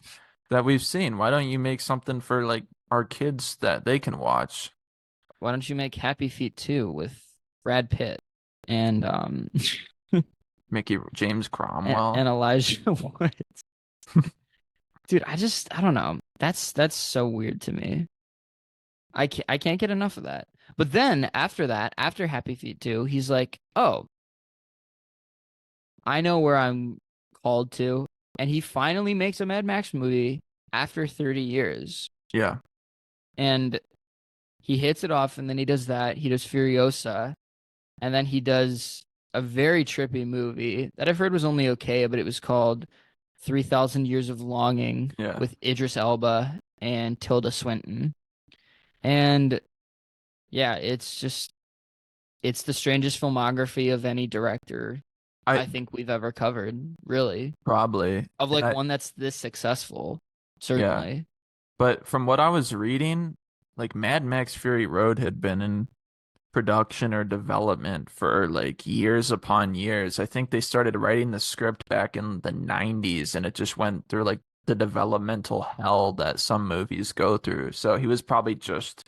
that we've seen. Why don't you make something for like our kids that they can watch? Why don't you make Happy Feet 2 with Brad Pitt and Mickey James Cromwell. and Elijah Wood? Dude, I don't know. That's so weird to me. I can't get enough of that. But then after that, after Happy Feet 2, he's like, "Oh, I know where I'm called to." And he finally makes a Mad Max movie after 30 years. Yeah. And he hits it off, and then he does that. He does Furiosa, and then he does a very trippy movie that I've heard was only okay, but it was called 3,000 Years of Longing Yeah. with Idris Elba and Tilda Swinton. And yeah, it's the strangest filmography of any director I I think we've ever covered, really. probably. Of And like I one that's this successful, yeah. certainly. But from what I was reading, like Mad Max Fury Road had been in production or development for like years upon years. I think they started writing the script back in the 90s and it just went through like the developmental hell that some movies go through. So he was probably just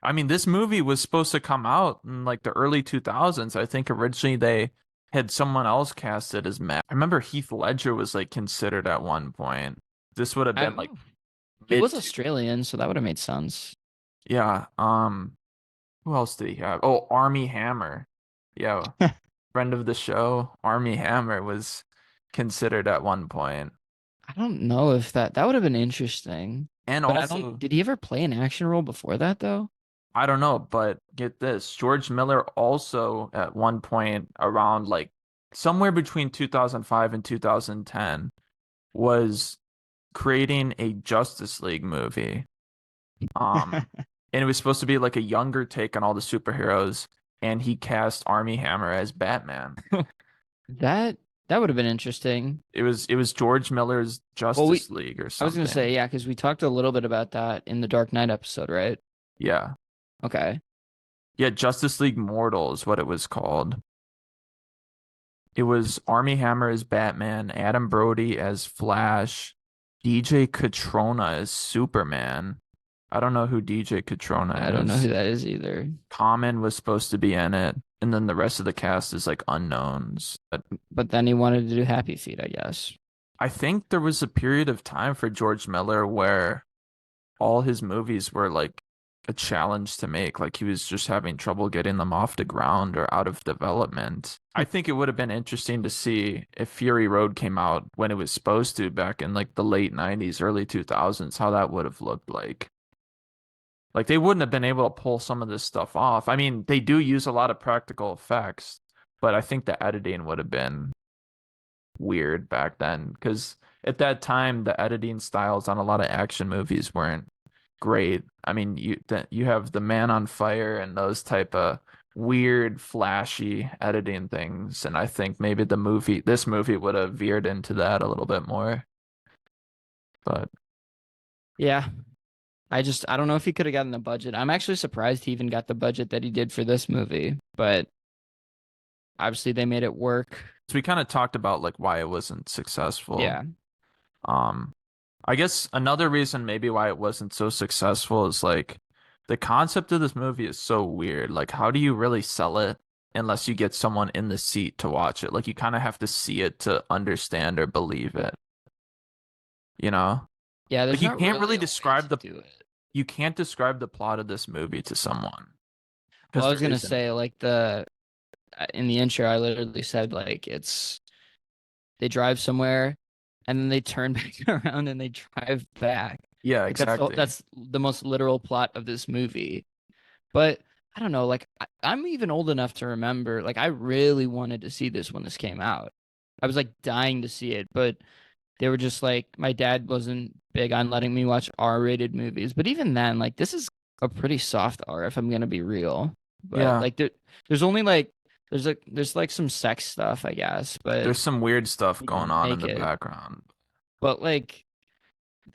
I mean, this movie was supposed to come out in like the early 2000s. I think originally they had someone else casted as Matt. I remember Heath Ledger was like considered at one point. This would have been like He mid was Australian, so that would have made sense. yeah. Who else did he have? Oh, Army Hammer. Yeah, friend of the show, Army Hammer was considered at one point. I don't know if that would have been interesting. And But I don't, also, did he ever play an action role before that though? I don't know, but get this, George Miller also at one point around like somewhere between 2005 and 2010 was creating a Justice League movie. And it was supposed to be like a younger take on all the superheroes, and he cast Army Hammer as Batman. That that would have been interesting. It was George Miller's Well, Justice League or I was gonna something. say, yeah, because we talked a little bit about that in the Dark Knight episode, right? Yeah. Okay. Yeah, Justice League Mortal is what it was called. It was Army Hammer as Batman, Adam Brody as Flash, DJ Catrona as Superman. I don't know who DJ I Catrona don't know who is. that is either. Common was supposed to be in it, and then the rest of the cast is like unknowns. But But then he wanted to do Happy Feet, I guess. I think there was a period of time for George Miller where all his movies were like a challenge to make. Like he was just having trouble getting them off the ground or out of development. I think it would have been interesting to see if Fury Road came out when it was supposed to back in like the late 90s, early 2000s, how that would have looked like. Like they wouldn't have been able to pull some of this stuff off. I mean, they do use a lot of practical effects, but I think the editing would have been weird back then because at that time the editing styles on a lot of action movies weren't great. I mean, you have the Man on Fire and those type of weird, flashy editing things, and I think maybe this movie would have veered into that a little bit more. But Yeah. I don't know if he could have gotten the budget. I'm actually surprised he even got the budget that he did for this movie, but obviously they made it work. so we kind of talked about like why it wasn't successful. Yeah. Um, I guess another reason maybe why it wasn't so successful is like the concept of this movie is so weird. Like, how do you really sell it unless you get someone in the seat to watch it? Like, you kind of have to see it to understand or believe it, you know? Yeah, Like, there's you not can't really really a way describe to the do it. you can't describe the plot of this movie to someone Well, because I there was gonna isn't. say like the in the intro, I literally said like it's they drive somewhere and then they turn back around and they drive back. Yeah, Like exactly. that's the most literal plot of this movie. But I don't know, like I'm even old enough to remember, like I really wanted to see this when this came out. I was like dying to see it, but they were just like my dad wasn't big on letting me watch R-rated movies. But even then, like this is a pretty soft R if I'm gonna be real. But Yeah, like there's only like there's like some sex stuff, I guess, but there's some weird stuff they going didn't on in make the it. background. But like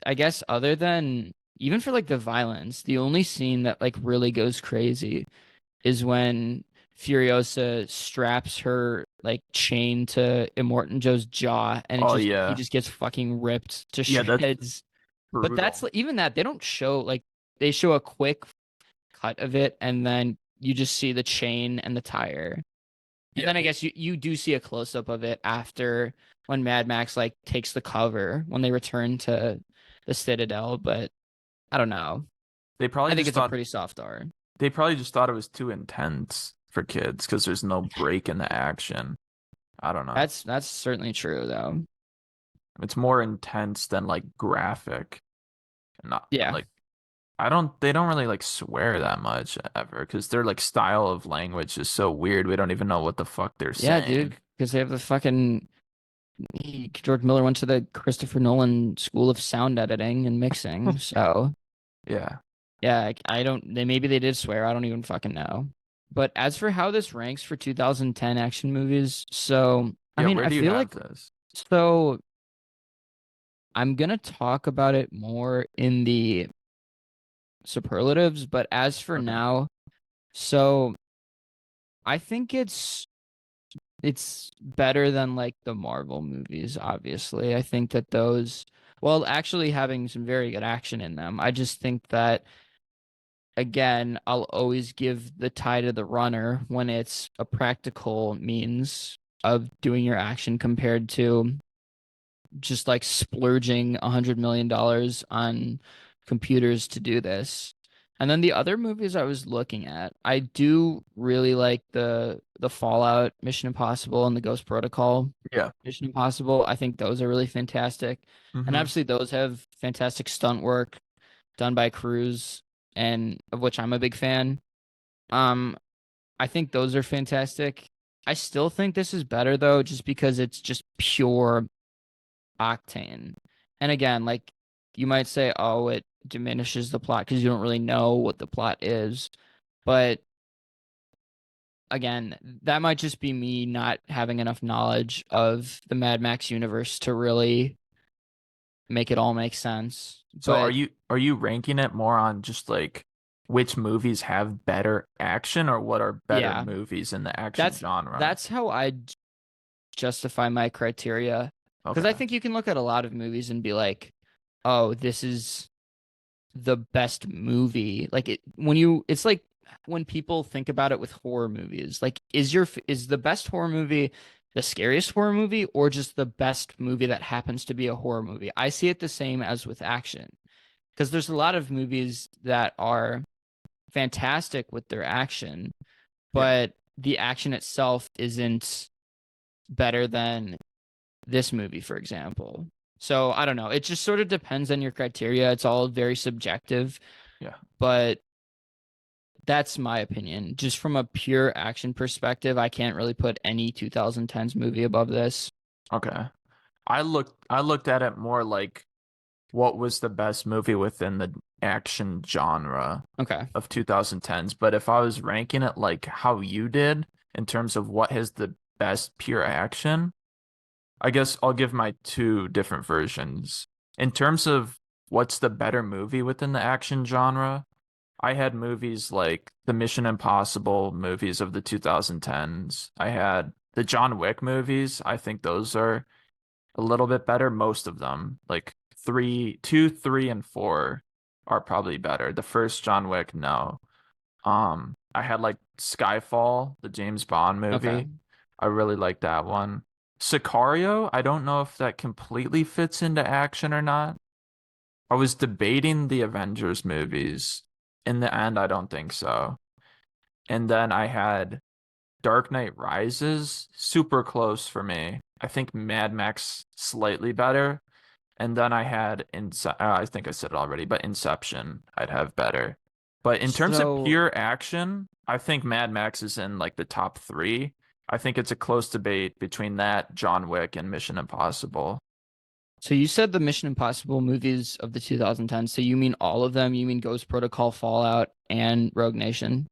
I guess other than even for like the violence, the only scene that like really goes crazy is when Furiosa straps her like chain to Immortan Joe's jaw and Oh he yeah. just gets fucking ripped to Yeah, that's shreds. But that's brutal. even that they don't show like they show a quick cut of it and then you just see the chain and the tire. And Yeah. then I guess you do see a close up of it after when Mad Max like takes the cover when they return to the Citadel, but I don't know. They probably I think just it's a thought pretty soft R. they probably just thought it was too intense for kids because there's no break in the action. I don't know. That's certainly true though. It's more intense than like graphic. Not Yeah. like they don't really like swear that much ever because their like style of language is so weird. We don't even know what the fuck they're Yeah, dude, saying. because they have the fucking George Miller went to the Christopher Nolan School of Sound Editing and Mixing. So, Yeah. yeah, I don't they maybe they did swear. I don't even fucking know. But as for how this ranks for 2010 action movies, so I Yeah, mean, where I do you feel have like this? so I'm gonna talk about it more in the superlatives, but as for Okay. now, so I think it's better than like the Marvel movies, obviously. I think that those, well, actually having some very good action in them. I just think that again, I'll always give the tie to the runner when it's a practical means of doing your action compared to just like splurging $100 million on computers to do this. And then the other movies I was looking at, I do really like the Fallout, Mission Impossible, and the Ghost Protocol Yeah. Mission Impossible. I think those are really fantastic. And Mm-hmm. obviously those have fantastic stunt work done by crews and of which I'm a big fan. Um, I think those are fantastic. I still think this is better though, just because it's just pure octane. And again, like you might say, oh, it diminishes the plot because you don't really know what the plot is. But again, that might just be me not having enough knowledge of the Mad Max universe to really make it all make sense. So But are you ranking it more on just like which movies have better action or what are better yeah, movies in the action that's genre? that's how I justify my criteria. Because I Okay. think you can look at a lot of movies and be like, oh, this is the best movie. Like it's like when people think about it with horror movies, like is the best horror movie the scariest horror movie or just the best movie that happens to be a horror movie? I see it the same as with action because there's a lot of movies that are fantastic with their action, Yeah. but the action itself isn't better than this movie, for example. So I don't know. It just sort of depends on your criteria. It's all very subjective, Yeah. but that's my opinion. Just from a pure action perspective, I can't really put any 2010s movie above this. Okay. I looked at it more like what was the best movie within the action genre Okay. of 2010s. But if I was ranking it like how you did in terms of what has the best pure action, I guess I'll give my two different versions. In terms of what's the better movie within the action genre, I had movies like the Mission Impossible movies of the 2010s. I had the John Wick movies. I think those are a little bit better. Most of them, like three, two, three, and four, are probably better. The first John Wick, no. I had like Skyfall, the James Bond Okay. movie. I really like that one. Sicario, I don't know if that completely fits into action or not. I was debating the Avengers movies. In the end, I don't think so. And then I had Dark Knight Rises, super close for me. I think Mad Max slightly better. And then I had I think I said it already, but Inception I'd have better. But in terms of So pure action, I think Mad Max is in like the top three. I think it's a close debate between that, John Wick, and Mission Impossible. so you said the Mission Impossible movies of the 2010s. So you mean all of them? You mean Ghost Protocol, Fallout, and Rogue Nation?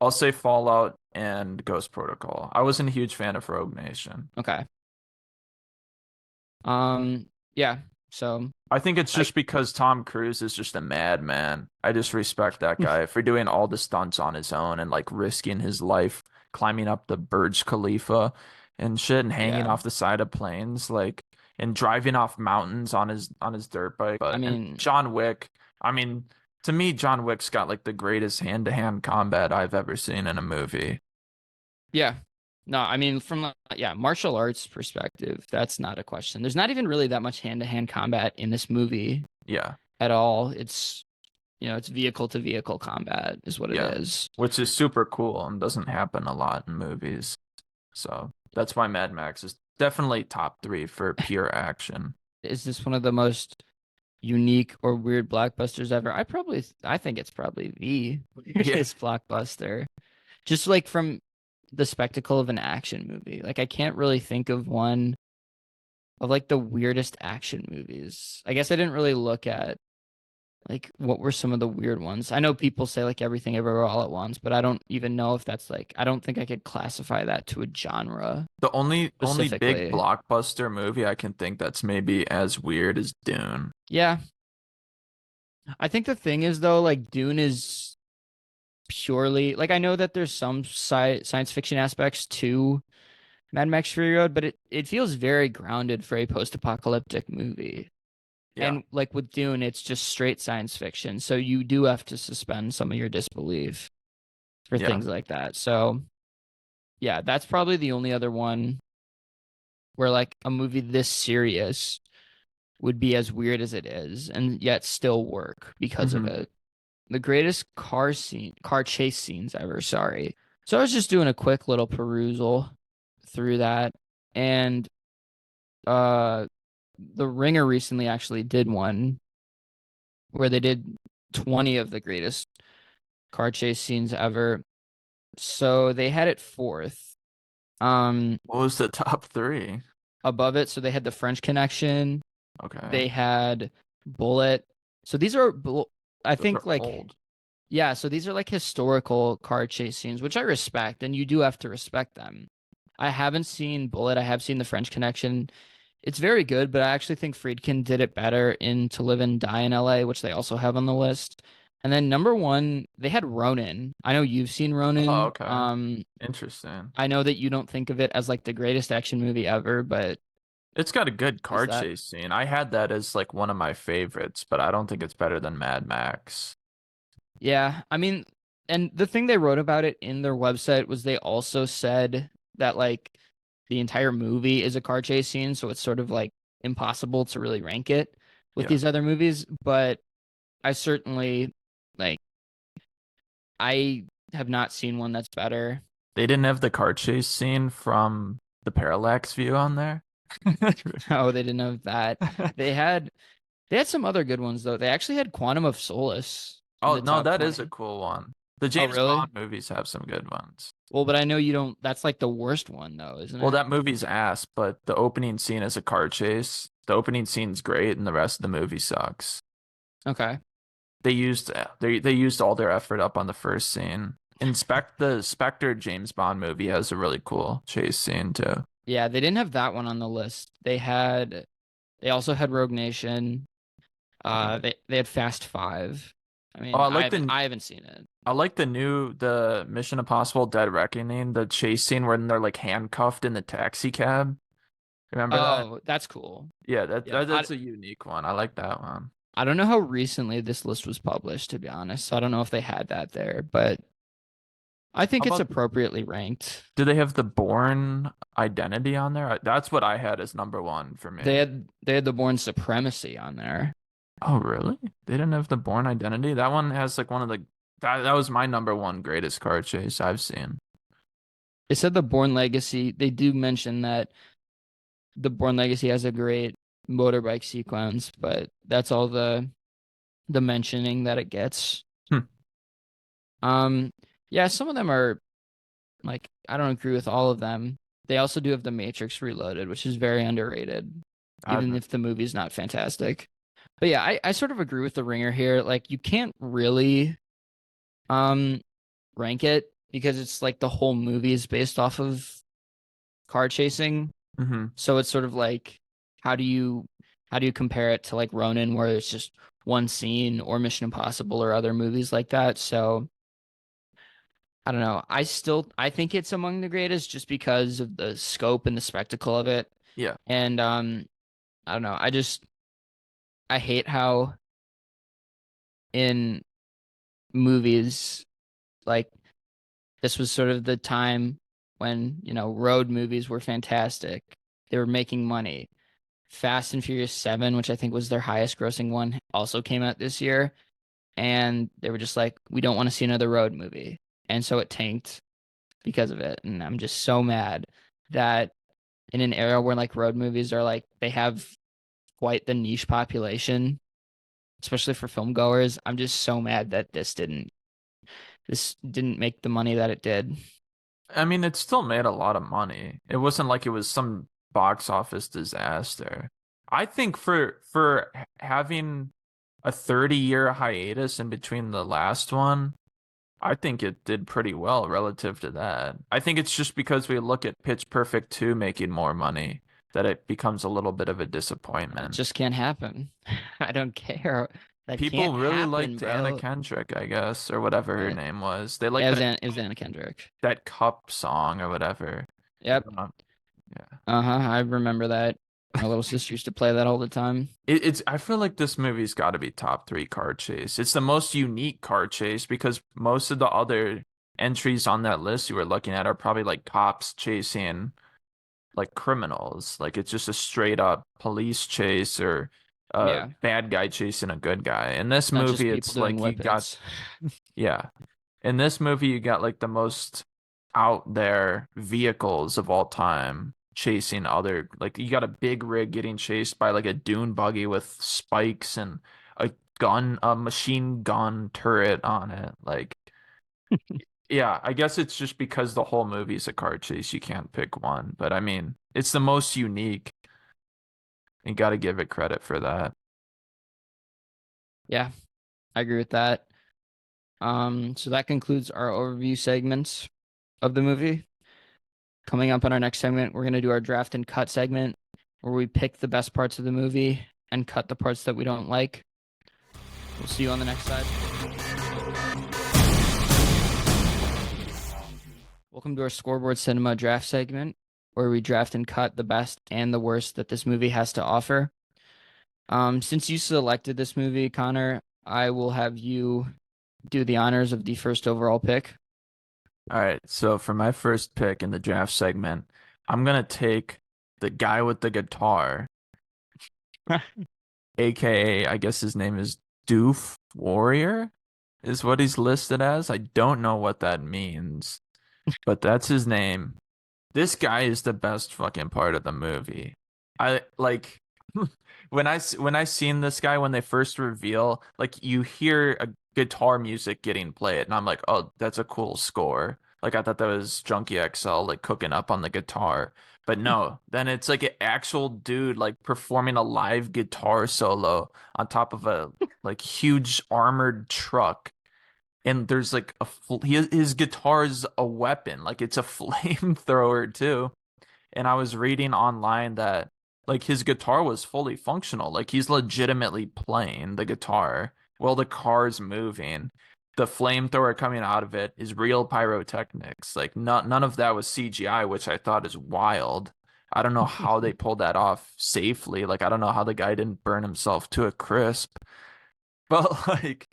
I'll say Fallout and Ghost Protocol. I wasn't a huge fan of Rogue Nation. Okay. Yeah. So I think it's I just because Tom Cruise is just a madman. I just respect that guy for doing all the stunts on his own and like risking his life climbing up the Burj Khalifa and shit and hanging yeah. off the side of planes like and driving off mountains on his dirt bike. I But and mean, John Wick, I mean, to me John Wick's got like the greatest hand-to-hand combat I've ever seen in a movie. yeah. No, I mean from yeah, martial arts perspective, that's not a question. There's not even really that much hand-to-hand combat in this movie Yeah. at all. It's it's vehicle to vehicle combat is what it Yeah. is. Which is super cool and doesn't happen a lot in movies. So that's why Mad Max is definitely top three for pure action. Is this one of the most unique or weird blockbusters ever? I think it's probably the Yeah. weirdest blockbuster. Just like from the spectacle of an action movie. Like I can't really think of one of like the weirdest action movies. I guess I didn't really look at like what were some of the weird ones. I know people say like Everything Everywhere All at Once, but I don't even know if that's like I don't think I could classify that to a genre The only big specifically. blockbuster movie I can think that's maybe as weird as Dune. Yeah. I think the thing is though, like Dune is purely like I know that there's some science fiction aspects to Mad Max Fury Road, but it feels very grounded for a post-apocalyptic movie. Yeah. And like with Dune, it's just straight science fiction. So you do have to suspend some of your disbelief for Yeah. things like that. So yeah, that's probably the only other one where like a movie this serious would be as weird as it is and yet still work because of Hmm. it. The greatest car chase scenes ever, sorry. So I was just doing a quick little perusal through that and uh the Ringer recently actually did one where they did 20 of the greatest car chase scenes ever. So they had it fourth. What was the top three? Above it, so they had the French Connection. Okay. They had Bullet. So these are, I Those think, are like, old. yeah. So these are like historical car chase scenes, which I respect, and you do have to respect them. I haven't seen Bullet. I have seen the French Connection. It's very good, but I actually think Friedkin did it better in To Live and Die in LA, which they also have on the list. And then number one, they had Ronin. I know you've seen Oh, Ronin. okay. Interesting. I know that you don't think of it as like the greatest action movie ever, but It's got a good is car that chase scene. I had that as like one of my favorites, but I don't think it's better than Mad Max. yeah, I mean, and the thing they wrote about it in their website was they also said that like the entire movie is a car chase scene, so it's sort of like impossible to really rank it with Yeah. these other movies, but I certainly like I have not seen one that's better. They didn't have the car chase scene from the parallax view on there. No, they didn't have that. They had they had some other good ones though. They actually had Quantum of Solace in Oh the no, top that is a 20. cool one. The Oh, James really? Bond movies have some good ones. Well, but I know you don't. That's like the worst one though, isn't Well, it? that movie's ass, but the opening scene is a car chase. The opening scene's great, and the rest of the movie sucks. Okay. They used all their effort up on the first scene. Inspect the Spectre James Bond movie has a really cool chase scene too. Yeah, they didn't have that one on the list. They also had Rogue Nation. They had Fast Five. I Oh, mean, I haven't seen it. I like the Mission Impossible Dead Reckoning, the chase scene when they're like handcuffed in the taxi cab. Remember that? Oh, that's cool. Yeah, Yeah, that's a unique one. I like that one. I don't know how recently this list was published, to be honest. So I don't know if they had that there, but I How think it's about appropriately ranked. do they have the Bourne Identity on there? That's what I had as number one for me. They had the Born Supremacy on there. Oh, really? They didn't have the Bourne Identity? That one has like one of the that was my number one greatest car chase I've seen. They said the Born Legacy. They do mention that the Born Legacy has a great motorbike sequence, but that's all the mentioning that it gets. Hmm. Um, yeah, some of them are like I don't agree with all of them. They also do have The Matrix Reloaded, which is very underrated, even I've if the movie's not fantastic. But yeah, I sort of agree with the Ringer here. Like you can't really um rank it because it's like the whole movie is based off of car chasing. hmm So it's sort of like how do you compare it to like Ronin where it's just one scene or Mission Impossible or other movies like that. So I don't know. I think it's among the greatest just because of the scope and the spectacle of it. Yeah. And I don't know. I hate how in movies like this was sort of the time when, road movies were fantastic. They were making money. Fast and Furious 7, which I think was their highest grossing one, also came out this year. And they were just like, we don't want to see another road movie. And so it tanked because of it. And I'm just so mad that in an era where like road movies are like, they have quite the niche population, especially for film goers. I'm just so mad that this didn't make the money that it did. I mean, it still made a lot of money. It wasn't like it was some box office disaster. I think for having a 30-year hiatus in between the last one, I think it did pretty well relative to that. I think it's just because we look at Pitch Perfect 2 making more money that it becomes a little bit of a It disappointment. just can't happen. I don't care. That can't People really happen, liked Anna bro. Kendrick, I guess, or whatever her But name was. They liked yeah, it was Anna Kendrick. that cup song or whatever. Yep. Yeah. Uh-huh. I remember that. My little sister used to play that all the time. It's I feel like this movie's got to be top three car chase. It's the most unique car chase because most of the other entries on that list you were looking at are probably like cops chasing like criminals. Like it's just a straight up police chase or a Yeah. bad guy chasing a good guy. In this Not just movie, people it's doing like you got whippets. yeah. In this movie, you got like the most out there vehicles of all time chasing other like you got a big rig getting chased by like a dune buggy with spikes and a machine gun turret on it. Like yeah, I guess it's just because the whole movie's a car chase, you can't pick one. But I mean, it's the most unique. You got to give it credit for that. Yeah, I agree with that. So that concludes our overview segments of the movie. Coming up on our next segment, we're gonna do our draft and cut segment, where we pick the best parts of the movie and cut the parts that we don't like. We'll see you on the next side. Welcome to our Scoreboard Cinema draft segment, where we draft and cut the best and the worst that this movie has to offer. Since you selected this movie, Connor, I will have you do the honors of the first overall pick. All right, so for my first pick in the draft segment, I'm gonna take the guy with the guitar, aka I guess his name is Doof Warrior. is what he's listed as. I don't know what that means, but that's his name. This guy is the best fucking part of the movie. I like when I seen this guy when they first reveal, like you hear a guitar music getting played, and I'm like, oh, that's a cool score. Like I thought that was Junkie XL like cooking up on the guitar. But no, then it's like an actual dude like performing a live guitar solo on top of a like huge armored truck. And there's like his guitar is a weapon, like it's a flamethrower too. And I was reading online that like his guitar was fully functional. Like he's legitimately playing the guitar while the car's moving. The flamethrower coming out of it is real pyrotechnics. Like none of that was CGI, which I thought is wild. I don't know how they pulled that off safely. Like I don't know how the guy didn't burn himself to a crisp. But like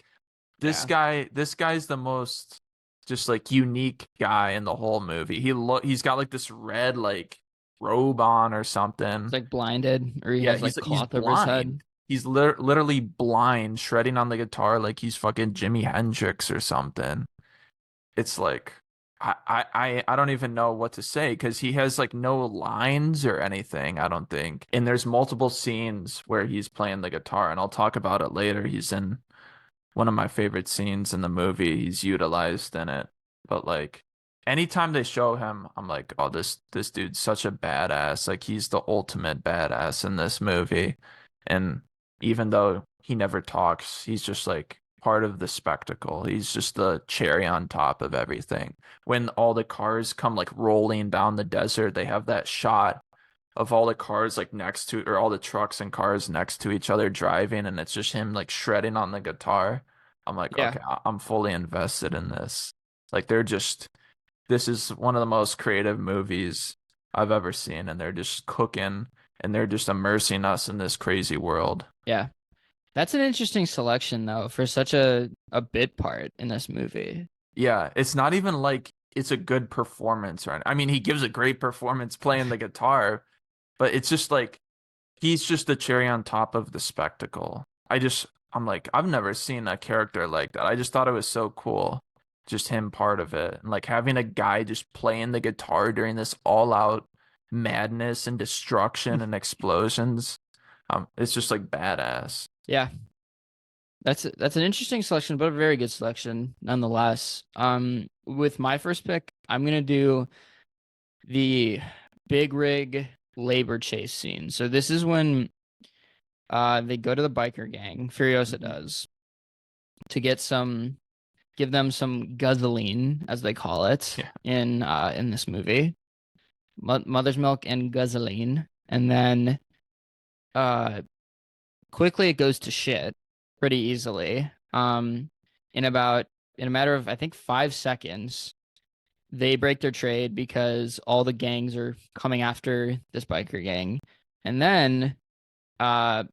Yeah. this guy's the most just like unique guy in the whole movie. He's got like this red like robe on or It's something. like blinded, or he Yeah, has like he's cloth over his head. blind. He's literally blind, shredding on the guitar like he's fucking Jimi Hendrix or something. It's like I don't even know what to say because he has like no lines or anything, I don't think. And there's multiple scenes where he's playing the guitar, and I'll talk about it later. He's in one of my favorite scenes in the movie. He's utilized in it. But like anytime they show him, I'm like, oh, this dude's such a badass. Like he's the ultimate badass in this movie. And even though he never talks, he's just like part of the spectacle. He's just the cherry on top of everything. When all the cars come like rolling down the desert, they have that shot of all the cars like next to, or all the trucks and cars next to each other driving, and it's just him like shredding on the guitar. I'm like, Yeah. okay, I'm fully invested in this. Like they're just, this is one of the most creative movies I've ever seen, and they're just cooking and they're just immersing us in this crazy world. Yeah. That's an interesting selection though for such a bit part in this movie. Yeah, it's not even like it's a good performance, right? I mean, he gives a great performance playing the guitar, but it's just like he's just the cherry on top of the spectacle. I'm like, I've never seen a character like that. I just thought it was so cool. Just him part of it. And like having a guy just playing the guitar during this all out madness and destruction and explosions. It's just like badass. Yeah. That's an interesting selection, but a very good selection nonetheless. With my first pick, I'm gonna do the big rig labor chase scene. So this is when they go to the biker gang, Furiosa Mhm. does, to get some give them some guzzling, as they call it Yeah. in this movie. Mother's milk and guzzling. And then uh quickly it goes to shit pretty easily. In about in a matter of I think 5 seconds, they break their trade because all the gangs are coming after this biker gang. And then uh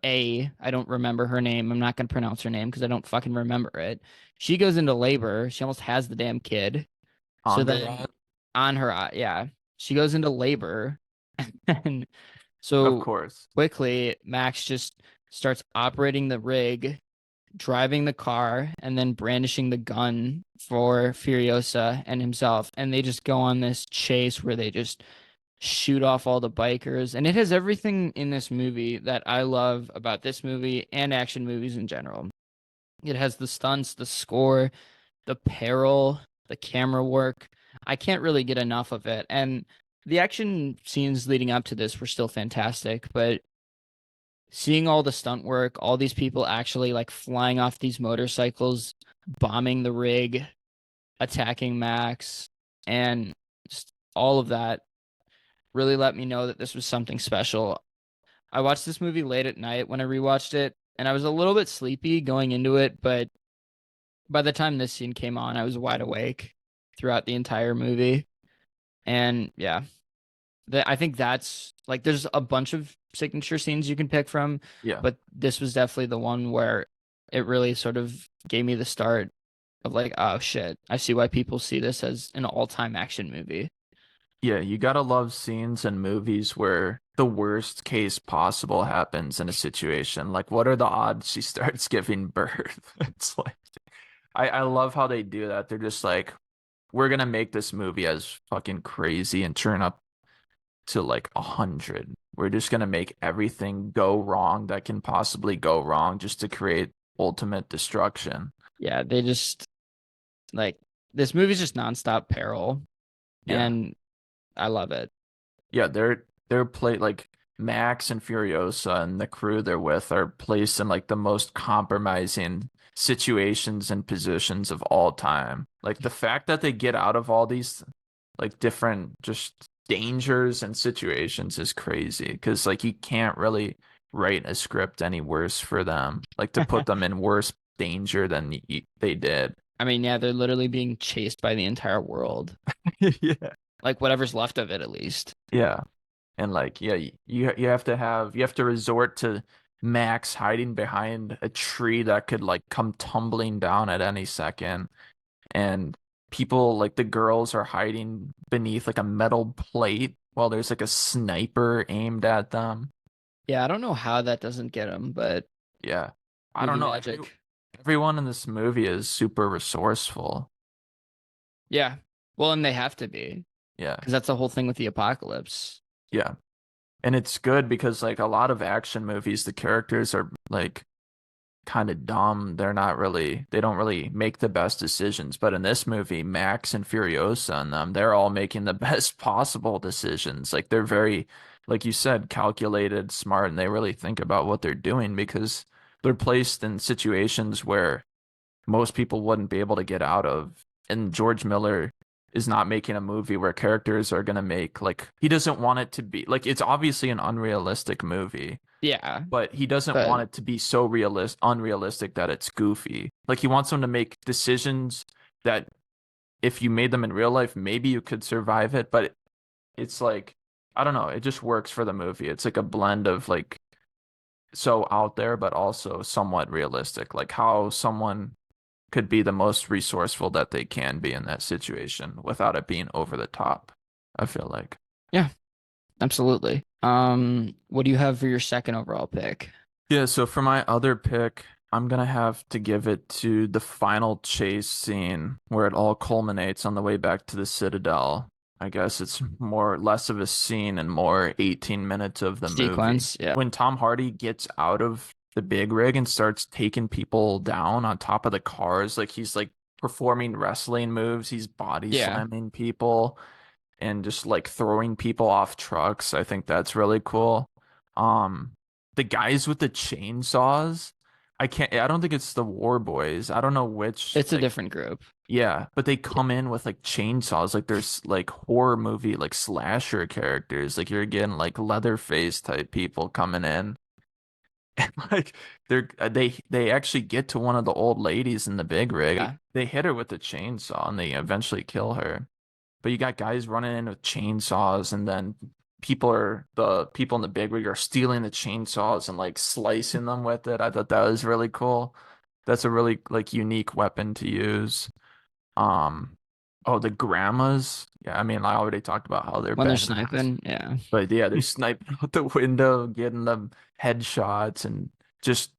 I don't remember her name. I'm not gonna pronounce her name because I don't fucking remember it. She goes into labor. She almost has the damn kid. So On the then rod, on her yeah, she goes into labor. And of so course. quickly Max just starts operating the rig, driving the car, and then brandishing the gun for Furiosa and himself. And they just go on this chase where they just shoot off all the bikers. And it has everything in this movie that I love about this movie and action movies in general. It has the stunts, the score, the peril, the camera work. I can't really get enough of it. And the action scenes leading up to this were still fantastic, but seeing all the stunt work, all these people actually like flying off these motorcycles, bombing the rig, attacking Max, and just all of that really let me know that this was something special. I watched this movie late at night when I rewatched it, and I was a little bit sleepy going into it, but by the time this scene came on, I was wide awake throughout the entire movie. And yeah, I think that's like there's a bunch of signature scenes you can pick from, Yeah. but this was definitely the one where it really sort of gave me the start of like, oh shit, I see why people see this as an all-time action movie. Yeah, you gotta love scenes in movies where the worst case possible happens in a situation. Like, what are the odds she starts giving birth? It's like I love how they do that. They're just like, we're gonna make this movie as fucking crazy and turn up to like 100. We're just gonna make everything go wrong that can possibly go wrong just to create ultimate destruction. Yeah, they just like this movie's just nonstop peril, Yeah. and I love it. Yeah, they're play like Max and Furiosa and the crew they're with are placed in like the most compromising situations and positions of all time. Like the fact that they get out of all these like different just dangers and situations is crazy because like you can't really write a script any worse for them. Like to put them in worse danger than they did. I mean, yeah, they're literally being chased by the entire world, Yeah. like whatever's left of it, at least. Yeah. And like, yeah, you have to resort to Max hiding behind a tree that could like come tumbling down at any second. And people like the girls are hiding beneath like a metal plate while there's like a sniper aimed at them. Yeah, I don't know how that doesn't get them, but Yeah. I movie don't know. magic. Everyone in this movie is super resourceful. Yeah. Well, and they have to be Yeah. because that's the whole thing with the apocalypse. Yeah. And it's good because like a lot of action movies, the characters are like kind of dumb. They don't really make the best decisions. But in this movie, Max and Furiosa and them, they're all making the best possible decisions. Like they're very, like you said, calculated, smart, and they really think about what they're doing because they're placed in situations where most people wouldn't be able to get out of. And George Miller is not making a movie where characters are going to make like he doesn't want it to be like it's obviously an unrealistic movie, Yeah, but he doesn't but want it to be so unrealistic that it's goofy. Like he wants them to make decisions that if you made them in real life, maybe you could survive it, but it's like I don't know, it just works for the movie. It's like a blend of like so out there but also somewhat realistic, like how someone could be the most resourceful that they can be in that situation without it being over the top, I feel like. yeah, absolutely. What do you have for your second overall pick? Yeah, so for my other pick, I'm gonna have to give it to the final chase scene where it all culminates on the way back to the Citadel. I guess it's more less of a scene and more 18 minutes of the movie. Sequence, yeah. When Tom Hardy gets out of the big rig and starts taking people down on top of the cars, like he's like performing wrestling moves, he's body Yeah. slamming people and just like throwing people off trucks. I think that's really cool. Um, the guys with the chainsaws, I don't think it's the War Boys. I don't know which It's a like different group. yeah, but they come in with like chainsaws, like there's like horror movie like slasher characters. Like you're getting like Leatherface type people coming in. And like they actually get to one of the old ladies in the big rig. Yeah. They hit her with the chainsaw and they eventually kill her. But you got guys running in with chainsaws, and then the people in the big rig are stealing the chainsaws and like slicing them with it. I thought that was really cool. That's a really like unique weapon to use. Um, oh, the grandmas. Yeah, I mean, I already talked about how they're When they're badass. sniping, yeah. But yeah, they're sniping out the window, getting them headshots, and just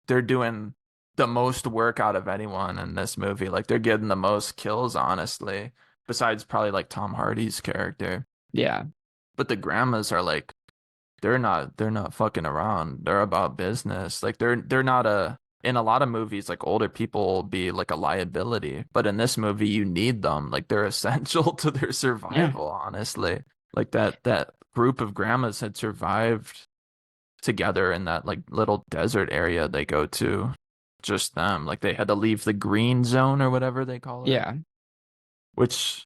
they're doing the most work out of anyone in this movie. Like they're getting the most kills, honestly, besides probably like Tom Hardy's character. Yeah. But the grandmas are like they're not fucking around. They're about business. Like they're not a in a lot of movies like older people will be like a liability, but in this movie you need them. Like they're essential to their Yeah. survival, honestly. Like that group of grandmas had survived together in that like little desert area they go to. Just them. Like they had to leave the green zone or whatever they call it. Yeah. Which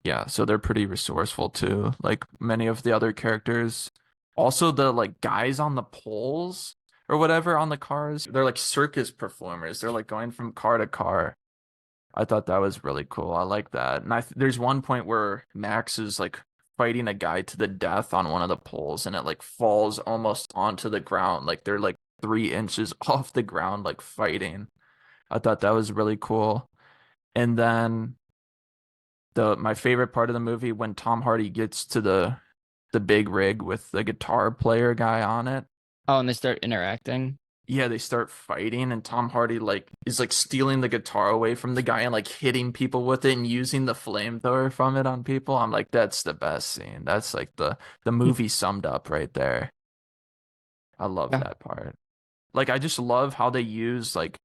yeah, so they're pretty resourceful too. Like many of the other characters. Also the like guys on the poles or whatever on the cars, they're like circus performers. They're like going from car to car. I thought that was really cool. I like that. And there's one point where Max is like fighting a guy to the death on one of the poles and it like falls almost onto the ground. Like they're like 3 inches off the ground, like fighting. I thought that was really cool. And then my favorite part of the movie when Tom Hardy gets to the big rig with the guitar player guy on it. Oh, and they start interacting. Yeah, they start fighting and Tom Hardy like is like stealing the guitar away from the guy and like hitting people with it and using the flamethrower from it on people. I'm like, that's the best scene. That's like the movie summed up right there. I love Yeah. that part. Like I just love how they use like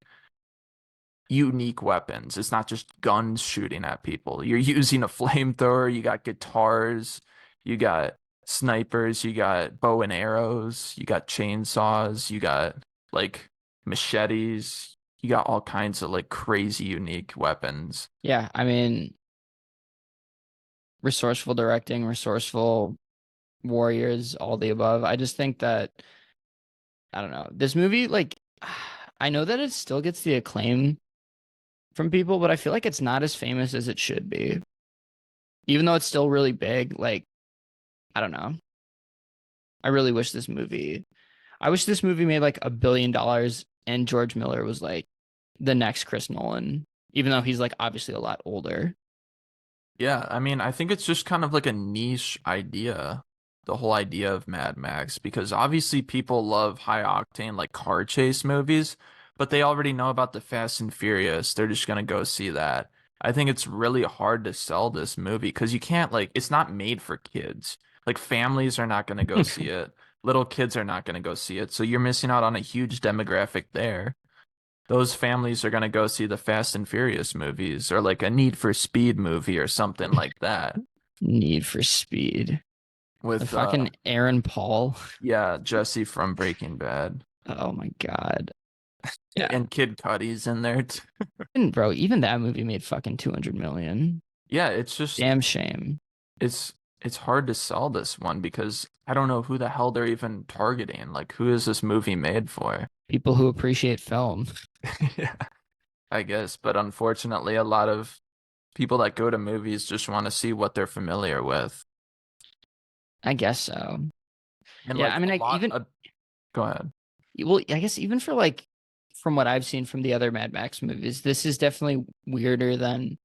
unique weapons. It's not just guns shooting at people. You're using a flamethrower, you got guitars, you got snipers, you got bow and arrows, you got chainsaws, you got like machetes, you got all kinds of like crazy unique weapons. Yeah, I mean, resourceful directing, resourceful warriors, all the above. I just think that I don't know. This movie, like, I know that it still gets the acclaim from people, but I feel like it's not as famous as it should be. Even though it's still really big, like, I don't know. I really wish this movie, I wish this movie made like $1 billion and George Miller was like the next Chris Nolan, even though he's like obviously a lot older. Yeah, I mean, I think it's just kind of like a niche idea, the whole idea of Mad Max, because obviously people love high octane like car chase movies, but they already know about the Fast and Furious. They're just gonna go see that. I think it's really hard to sell this movie because you can't like it's not made for kids. Like families are not gonna go see it. Little kids are not gonna go see it. So you're missing out on a huge demographic there. Those families are going to go see the Fast and Furious movies or like a Need for Speed movie or something like that Need for Speed. The with fucking Aaron Paul. yeah, Jesse from Breaking Bad Oh my God. Yeah. and Kid Cudi's in there too. And bro, even that movie made fucking 200 million. Yeah, it's just Damn shame. it's it's hard to sell this one because I don't know who the hell they're even targeting. Like who is this movie made for? People who appreciate film. Yeah, I guess, but unfortunately a lot of people that go to movies just want to see what they're familiar with. I guess so. And Yeah, like I mean, a like lot even of go ahead. well, I guess even for like from what I've seen from the other Mad Max movies, this is definitely weirder than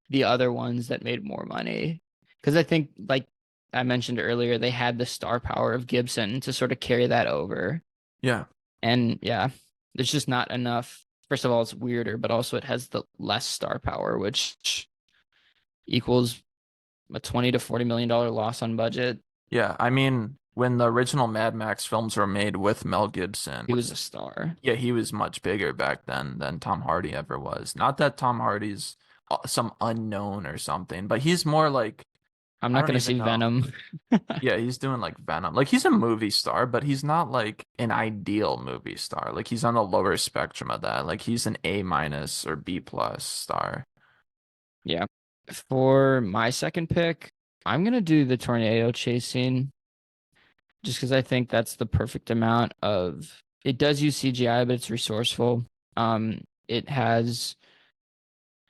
the other ones that made more money. Because I think, like I mentioned earlier, they had the star power of Gibson to sort of carry that over. Yeah. And yeah, there's just not enough. First of all, it's weirder, but also it has the less star power, which equals a 20 to $40 million loss on budget. Yeah, I mean, when the original Mad Max films were made with Mel Gibson, He was a star. yeah, he was much bigger back then than Tom Hardy ever was. Not that Tom Hardy's some unknown or something, but he's more like, I'm I not don't gonna even see know. Venom. Yeah, he's doing like Venom. Like he's a movie star, but he's not like an ideal movie star. Like he's on the lower spectrum of that. Like he's an A minus or B plus star. Yeah. For my second pick, I'm gonna do the tornado chase scene just because I think that's the perfect amount of it does use CGI, but it's resourceful. It has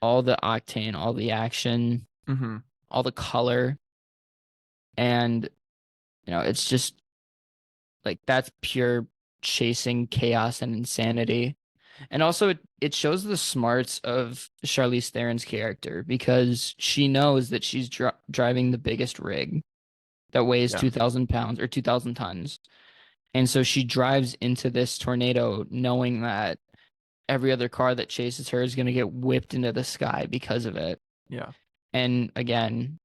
all the octane, all the action, Hmm. all the color, and it's just like that's pure chasing chaos and insanity. And also it shows the smarts of Charlize Theron's character because she knows that she's driving the biggest rig that weighs Yeah. 2,000 pounds or 2,000 tons. And so she drives into this tornado knowing that every other car that chases her is going to get whipped into the sky because of it. Yeah. And again,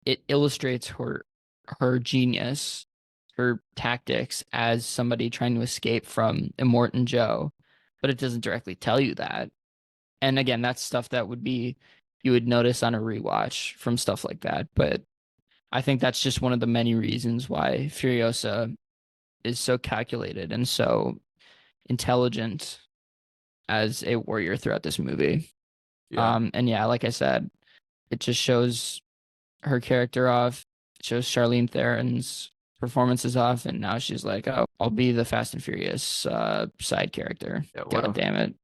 it illustrates her genius, her tactics as somebody trying to escape from Immortan Joe, but it doesn't directly tell you that. And again, that's stuff that would be you would notice on a rewatch from stuff like that. But I think that's just one of the many reasons why Furiosa is so calculated and so intelligent as a warrior throughout this movie. Yeah. And yeah, like I said, it just shows her character off, shows Charlene Theron's performances off, and now she's like, "Oh, I'll be the Fast and Furious side character." Yeah. God damn it!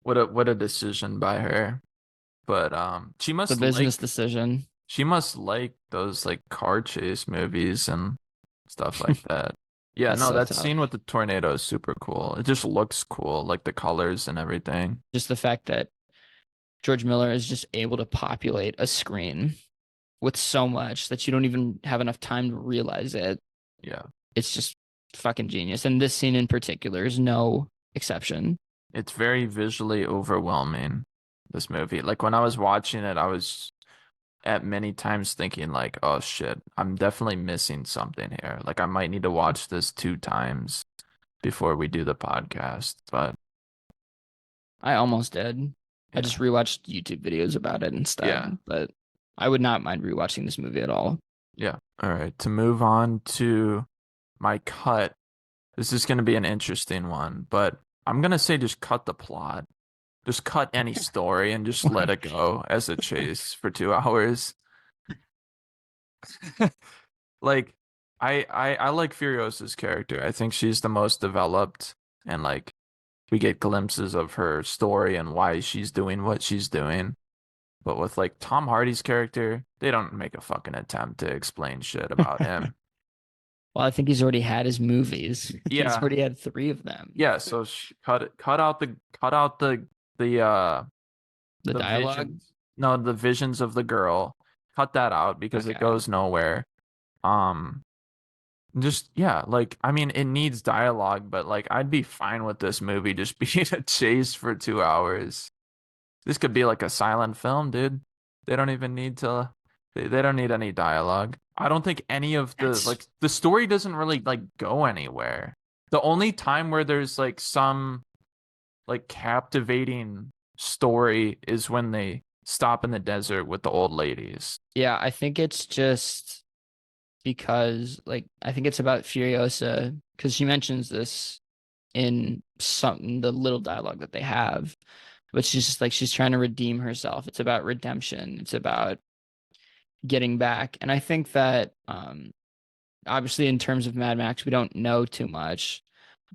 What a decision by her. But The business decision. she must like those like car chase movies and stuff like that. Yeah, That's no, so that tough. scene with the tornado is super cool. It just looks cool, like the colors and everything. Just the fact that George Miller is just able to populate a screen with so much that you don't even have enough time to realize it. Yeah. It's just fucking genius. And this scene in particular is no exception. It's very visually overwhelming, this movie. Like when I was watching it, I was at many times thinking like, oh shit, I'm definitely missing something here. Like I might need to watch this 2 times before we do the podcast. But I almost did. I just yeah. rewatched YouTube videos about it Yeah. instead, but I would not mind rewatching this movie at all. Yeah. All right. To move on to my cut, this is going to be an interesting one, but I'm going to say just cut the plot. Just cut any story and just let it go as a chase for 2 hours. Like, I like Furiosa's character. I think she's the most developed, and like we get glimpses of her story and why she's doing what she's doing. But with like Tom Hardy's character, they don't make a fucking attempt to explain shit about him. Well, I think he's already had his movies. He's Yeah. already had 3 of them. Yeah, so cut out The the dialogue. visions. No, the visions of the girl. Cut that out because it Okay. goes nowhere. Um just yeah, like I mean it needs dialogue, but like I'd be fine with this movie just being a chase for 2 hours. This could be like a silent film, dude. They don't even need to they don't need any dialogue. I don't think any of the That's like the story doesn't really like go anywhere. The only time where there's like some like captivating story is when they stop in the desert with the old ladies. yeah, I think it's just because like I think it's about Furiosa because she mentions this in some the little dialogue that they have, but she's just like she's trying to redeem herself. It's about redemption. It's about getting back. And I think that obviously in terms of Mad Max, we don't know too much,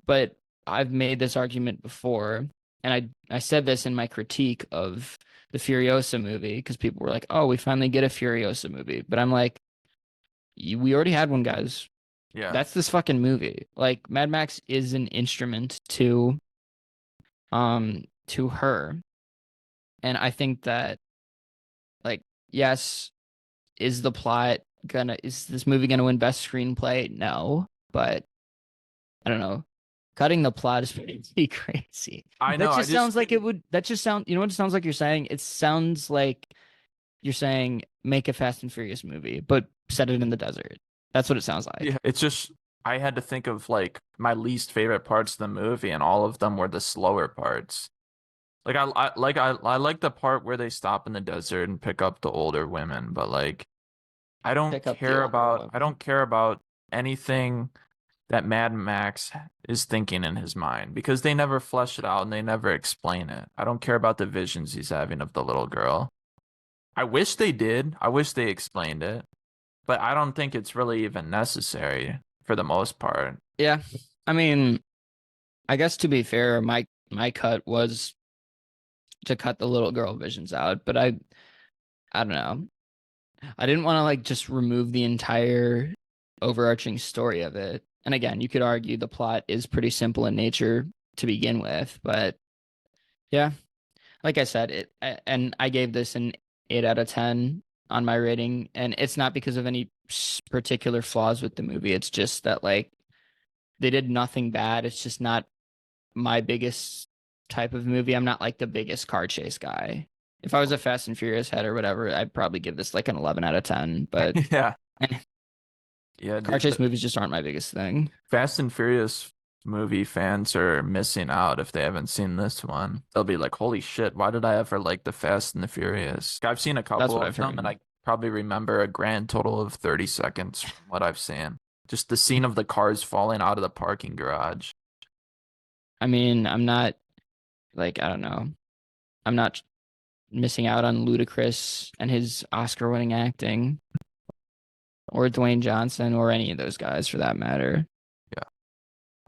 but I've made this argument before, and I said this in my critique of the Furiosa movie because people were like, "Oh, we finally get a Furiosa movie," but I'm like, we already had one, guys. Yeah. That's this fucking movie. Like Mad Max is an instrument to her, and I think that like yes, is this movie gonna win best screenplay? No, but I don't know. Cutting the plot is pretty crazy. I That know, I just just sounds like it would. That just sound. You know what it sounds like you're saying? It sounds like you're saying make a Fast and Furious movie, but set it in the desert. That's what it sounds like. yeah, it's just I had to think of like my least favorite parts of the movie and all of them were the slower parts. Like I like the part where they stop in the desert and pick up the older women, but like Pick up the older I women. don't care about anything that Mad Max is thinking in his mind because they never flesh it out and they never explain it. I don't care about the visions he's having of the little girl. I wish they did. I wish they explained it, but I don't think it's really even necessary for the most part. Yeah, I mean, I guess to be fair, my cut was to cut the little girl visions out, but I don't know. I didn't want to like just remove the entire overarching story of it. And again, you could argue the plot is pretty simple in nature to begin with, but yeah, like I said, and I gave this an 8 out of 10 on my rating, and it's not because of any particular flaws with the movie. It's just that like they did nothing bad. It's just not my biggest type of movie. I'm not like the biggest car chase guy. If I was a Fast and Furious head or whatever, I'd probably give this like an 11 out of 10. But Yeah. eh, Yeah, car dude. chase movies just aren't my biggest thing. Fast and Furious movie fans are missing out if they haven't seen this one. They'll be like, "Holy shit, why did I ever like the Fast and the Furious?" I've seen a That's couple what of I've them, and heard. I probably remember a grand total of 30 seconds from what I've seen. Just the scene of the cars falling out of the parking garage. I mean, I'm not like, I don't know. I'm not missing out on Ludacris and his Oscar winning acting or Dwayne Johnson or any of those guys for that matter. Yeah,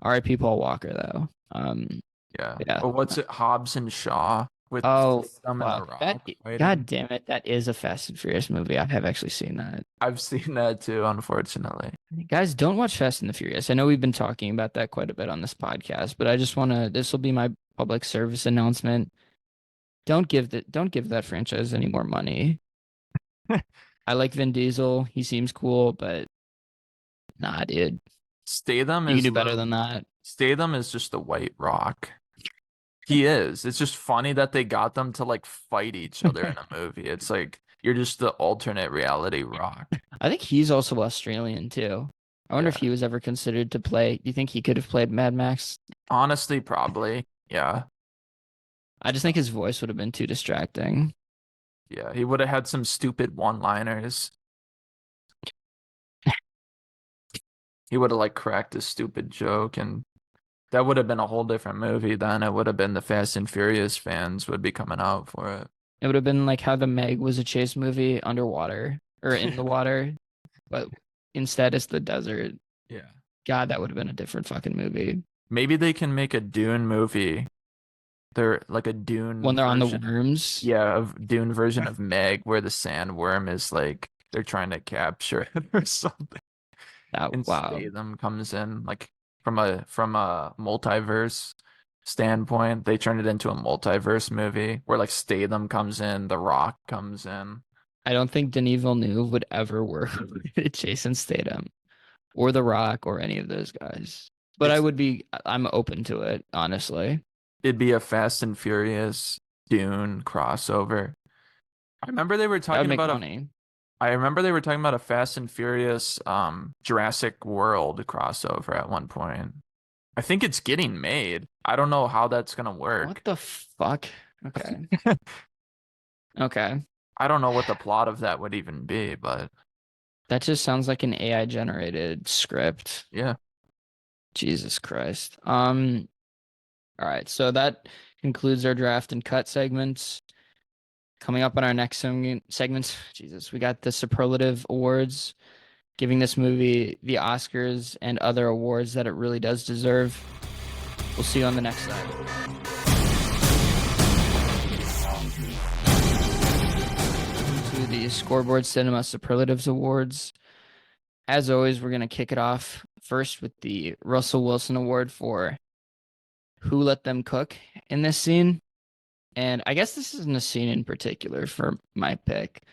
R.I.P. Paul Walker, though. yeah. Yeah. Or what's it, Hobbs and Shaw with Oh, them and The fuck. That, Rock fighting? God damn it. That is a Fast and Furious movie. I have actually seen that. I've seen that too, unfortunately. Guys, don't watch Fast and the Furious. I know we've been talking about that quite a bit on this podcast, but I just want to, this will be my public service announcement. Don't give that franchise any more money. I like Vin Diesel. He seems cool, but nah, dude. Statham You can is do better the than that. Statham is just the White Rock. He is. It's just funny that they got them to like fight each other in a movie. It's like you're just the alternate reality Rock. I think he's also Australian too. I wonder if Yeah. he was ever considered to play. Do you think he could have played Mad Max? Honestly, probably. Yeah. I just think his voice would have been too distracting. Yeah. He would have had some stupid one-liners. He would have like cracked a stupid joke, and that would have been a whole different movie then. It would have been the Fast and Furious fans would be coming out for it. It would have been like how the Meg was a chase movie underwater or in the water, but instead it's the desert. Yeah. God, that would have been a different fucking movie. Maybe they can make a Dune movie. They're like a Dune When they're on the version. worms. Yeah, of Dune version of Meg where the sandworm is like they're trying to capture it or something. That And wow. Statham comes in like from a multiverse standpoint. They turn it into a multiverse movie where like Statham comes in, The Rock comes in. I don't think Denis Villeneuve would ever work with Jason Statham or The Rock or any of those guys. But It's I'm open to it, honestly. it'd be a Fast and Furious Dune crossover. I remember they were That would talking make about a money. I remember they were talking about a Fast and Furious Jurassic World crossover at one point. I think it's getting made. I don't know how that's gonna What work. the fuck? Okay. Okay. I don't know what the plot of that would even be, but That just sounds like an AI generated script. yeah. Jesus Christ. All right. So that concludes our draft and cut segments. Coming up on our next segments, Jesus, we got the Superlative Awards, giving this movie the Oscars and other awards that it really does deserve. We'll see you on the next side. To the Scoreboard Cinema Superlatives Awards. As always, we're going to kick it off first with the Russell Wilson Award for Who Let Them Cook in this scene. And I guess this isn't a scene in particular for my pick,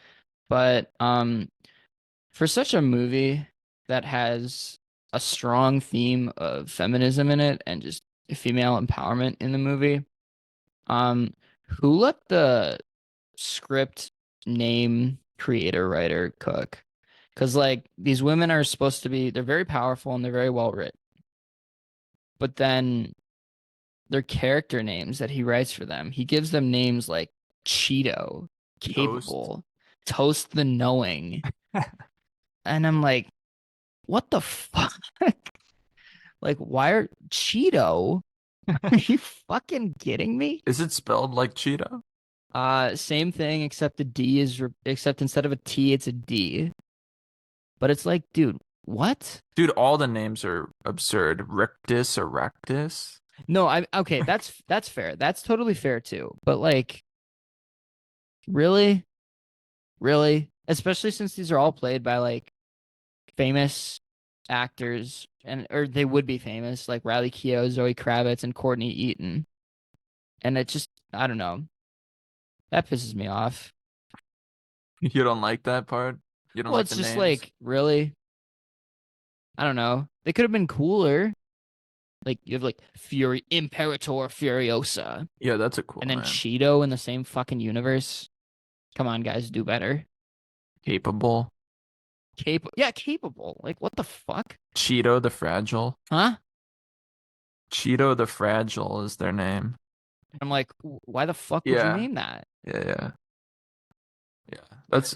but for such a movie that has a strong theme of feminism in it and just female empowerment in the movie, who let the script name creator writer cook? Because like these women are supposed to be, they're very powerful and they're very well written, but then their character names that he writes for them, he gives them names like Cheeto, Capable, Toast the Knowing. And I'm like, what the fuck? Like, why are Cheeto? Are you fucking kidding me? Is it spelled like Cheeto? Same thing, except the D is except instead of a T, it's a D. But it's like, dude, what? Dude, all the names are absurd. Rictus or Rectus. No, I okay, that's fair. That's totally fair too. But like, really? Really? Especially since these are all played by like famous actors and or they would be famous, like Riley Keough, Zoe Kravitz, and Courtney Eaton. And it just I don't know. That pisses me off. You don't like that part? You don't Well, like it's the just names? like, really? I don't know. They could have been cooler. Like you have like Fury Imperator Furiosa Yeah, that's a cool and then name. Cheeto in the same fucking universe. Come on, guys, do better. Capable. Capable. Like, what the fuck? Cheeto the Fragile. Huh? Cheeto the Fragile is their name. I'm like, why the fuck would you Yeah. name that? Yeah. That's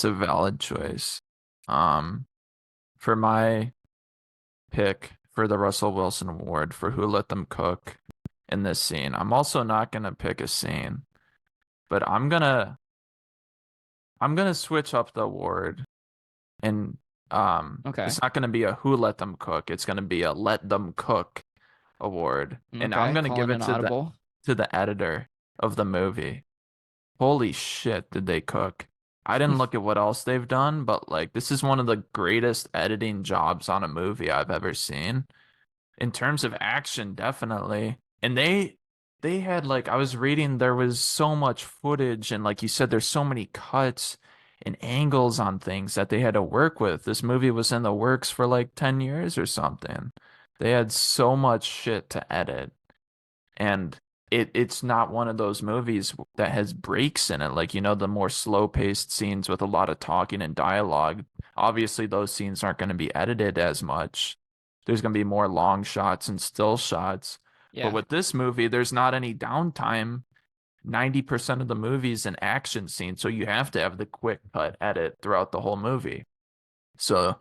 a valid choice. For my pick for the Russell Wilson Award for Who Let Them Cook in this scene, I'm also not gonna pick a scene, but I'm gonna switch up the award and Okay. it's not gonna be a Who Let Them Cook, it's gonna be a Let Them Cook award. And I'm Okay, gonna give calling it an to audible. the editor of the movie. Holy shit, did they cook? I didn't look at what else they've done, but like this is one of the greatest editing jobs on a movie I've ever seen. In terms of action, definitely. And they had like I was reading there was so much footage and like you said there's so many cuts and angles on things that they had to work with. This movie was in the works for like 10 years or something. They had so much shit to edit. And it's not one of those movies that has breaks in it. Like, the more slow-paced scenes with a lot of talking and dialogue. Obviously, those scenes aren't going to be edited as much. There's going to be more long shots and still shots. But Yeah. with this movie, there's not any downtime. 90% of the movie's an action scene, so you have to have the quick cut edit throughout the whole movie. So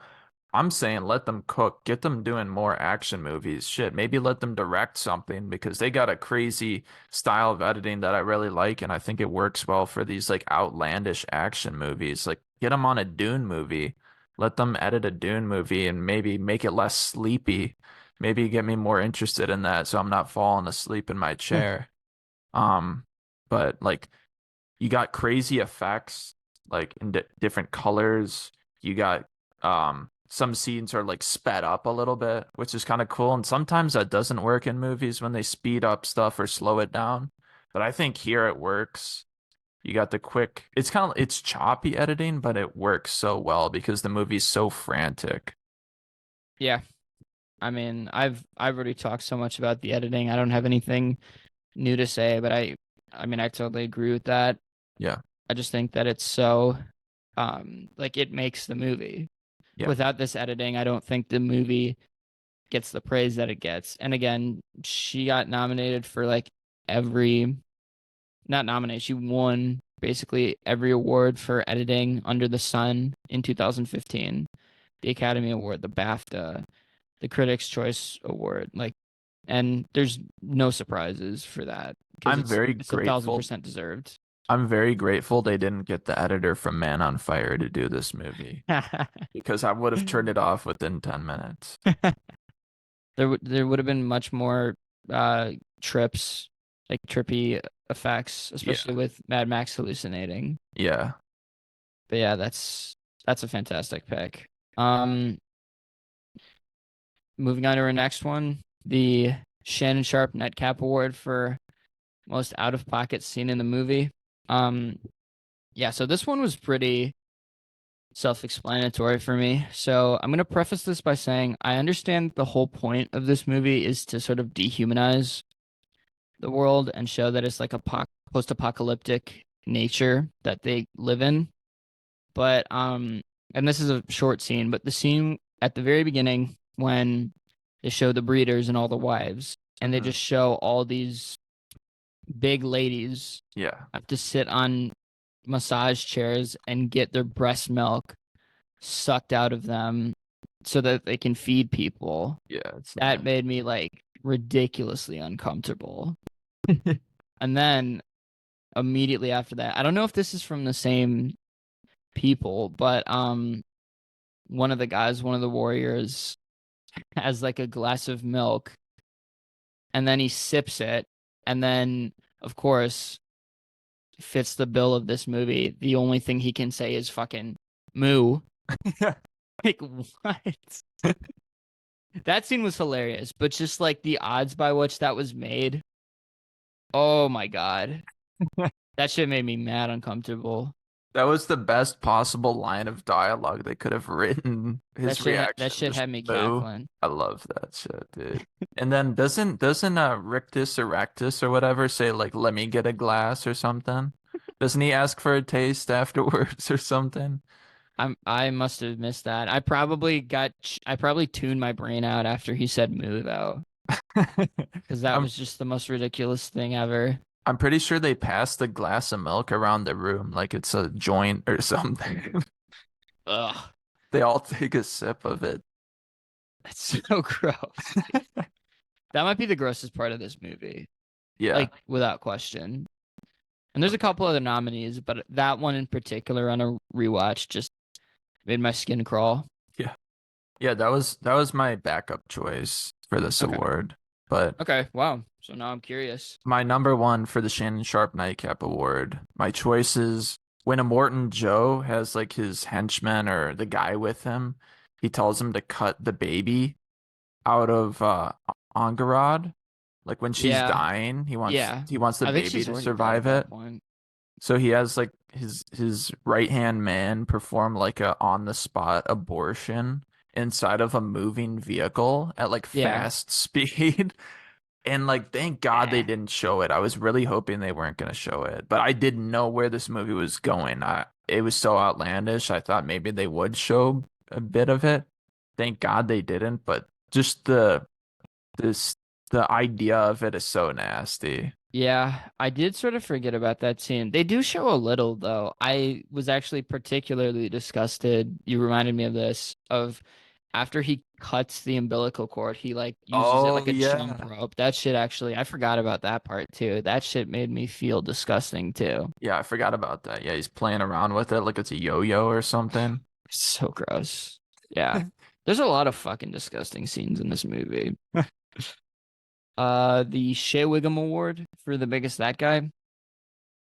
I'm saying let them cook, get them doing more action movies. Shit, maybe let them direct something because they got a crazy style of editing that I really like, and I think it works well for these like outlandish action movies. Like get them on a Dune movie, let them edit a Dune movie and maybe make it less sleepy. Maybe get me more interested in that so I'm not falling asleep in my chair. Um, but like you got crazy effects like in different colors. You got some scenes are like sped up a little bit, which is kind of cool. And sometimes that doesn't work in movies when they speed up stuff or slow it down. But I think here it works. You got the quick, it's choppy editing, but it works so well because the movie's so frantic. Yeah. I mean, I've already talked so much about the editing. I don't have anything new to say, but I mean, I totally agree with that. Yeah. I just think that it's so like it makes the movie. Yeah. Without this editing, I don't think the movie gets the praise that it gets. And again, she got nominated for like every not nominated, she won basically every award for editing under the sun in 2015. The Academy Award, the BAFTA, the Critics' Choice Award, like, and there's no surprises for that because I'm very it's 1,000% grateful. deserved. I'm very grateful they didn't get the editor from Man on Fire to do this movie because I would have turned it off within 10 minutes. There would have been much more trips, like trippy effects, especially Yeah. with Mad Max hallucinating. Yeah. But yeah, that's a fantastic pick. Um, Moving on to our next one, the Shannon Sharp Nightcap Award for most out of pocket scene in the movie. Um, yeah, so this one was pretty self-explanatory for me. So I'm gonna preface this by saying I understand the whole point of this movie is to sort of dehumanize the world and show that it's like a post-apocalyptic nature that they live in. But and this is a short scene, but the scene at the very beginning when they show the breeders and all the wives, and they Mhm. just show all these big ladies Yeah. have to sit on massage chairs and get their breast milk sucked out of them so that they can feed people. Yeah. It's That not. made me like ridiculously uncomfortable. And then immediately after that, I don't know if this is from the same people, but one of the guys, one of the warriors has like a glass of milk and then he sips it and then of course fits the bill of this movie. The only thing he can say is fucking moo. Like what? That scene was hilarious, but just like the odds by which that was made. Oh my god. That shit made me mad uncomfortable. That was the best possible line of dialogue they could have written. His That reaction, shit just had me boo. cackling. I love that shit, dude. And then doesn't Rictus or Rectus or whatever say like let me get a glass or something? Doesn't he ask for a taste afterwards or something? I must have missed that. I probably tuned my brain out after he said move out because that I'm was just the most ridiculous thing ever. I'm pretty sure they pass the glass of milk around the room like it's a joint or something. Ugh, They all take a sip of it. that's so gross. That might be the grossest part of this movie, Yeah. like without question. And there's a couple other nominees, but that one in particular on a rewatch just made my skin crawl. Yeah. Yeah, that was my backup choice for this Okay. award. But Okay. Wow. So now I'm curious. my number one for the Shannon Sharp Nightcap Award, my choice is when Immortan Joe has like his henchman or the guy with him, he tells him to cut the baby out of Angarad. Like when she's Yeah. dying, he wants Yeah. he wants the I think baby she's to already dead at survive it. that point. So he has like his right hand man perform like a on the spot abortion inside of a moving vehicle at like Yeah. fast speed. And like, thank God they Eh. didn't show it. I was really hoping they weren't going to show it, but I didn't know where this movie was going. It was so outlandish. I thought maybe they would show a bit of it. Thank God they didn't, but just this the idea of it is so nasty. Yeah, I did sort of forget about that scene. They do show a little though. I was actually particularly disgusted. You reminded me of this, of after he cuts the umbilical cord, he like uses it Oh like a jump yeah. rope. That shit actually, I forgot about that part too. That shit made me feel disgusting too. Yeah, I forgot about that. Yeah, he's playing around with it like it's a yo-yo or something. It's so gross. Yeah. There's a lot of fucking disgusting scenes in this movie. The Shea Wiggum Award for the biggest that guy.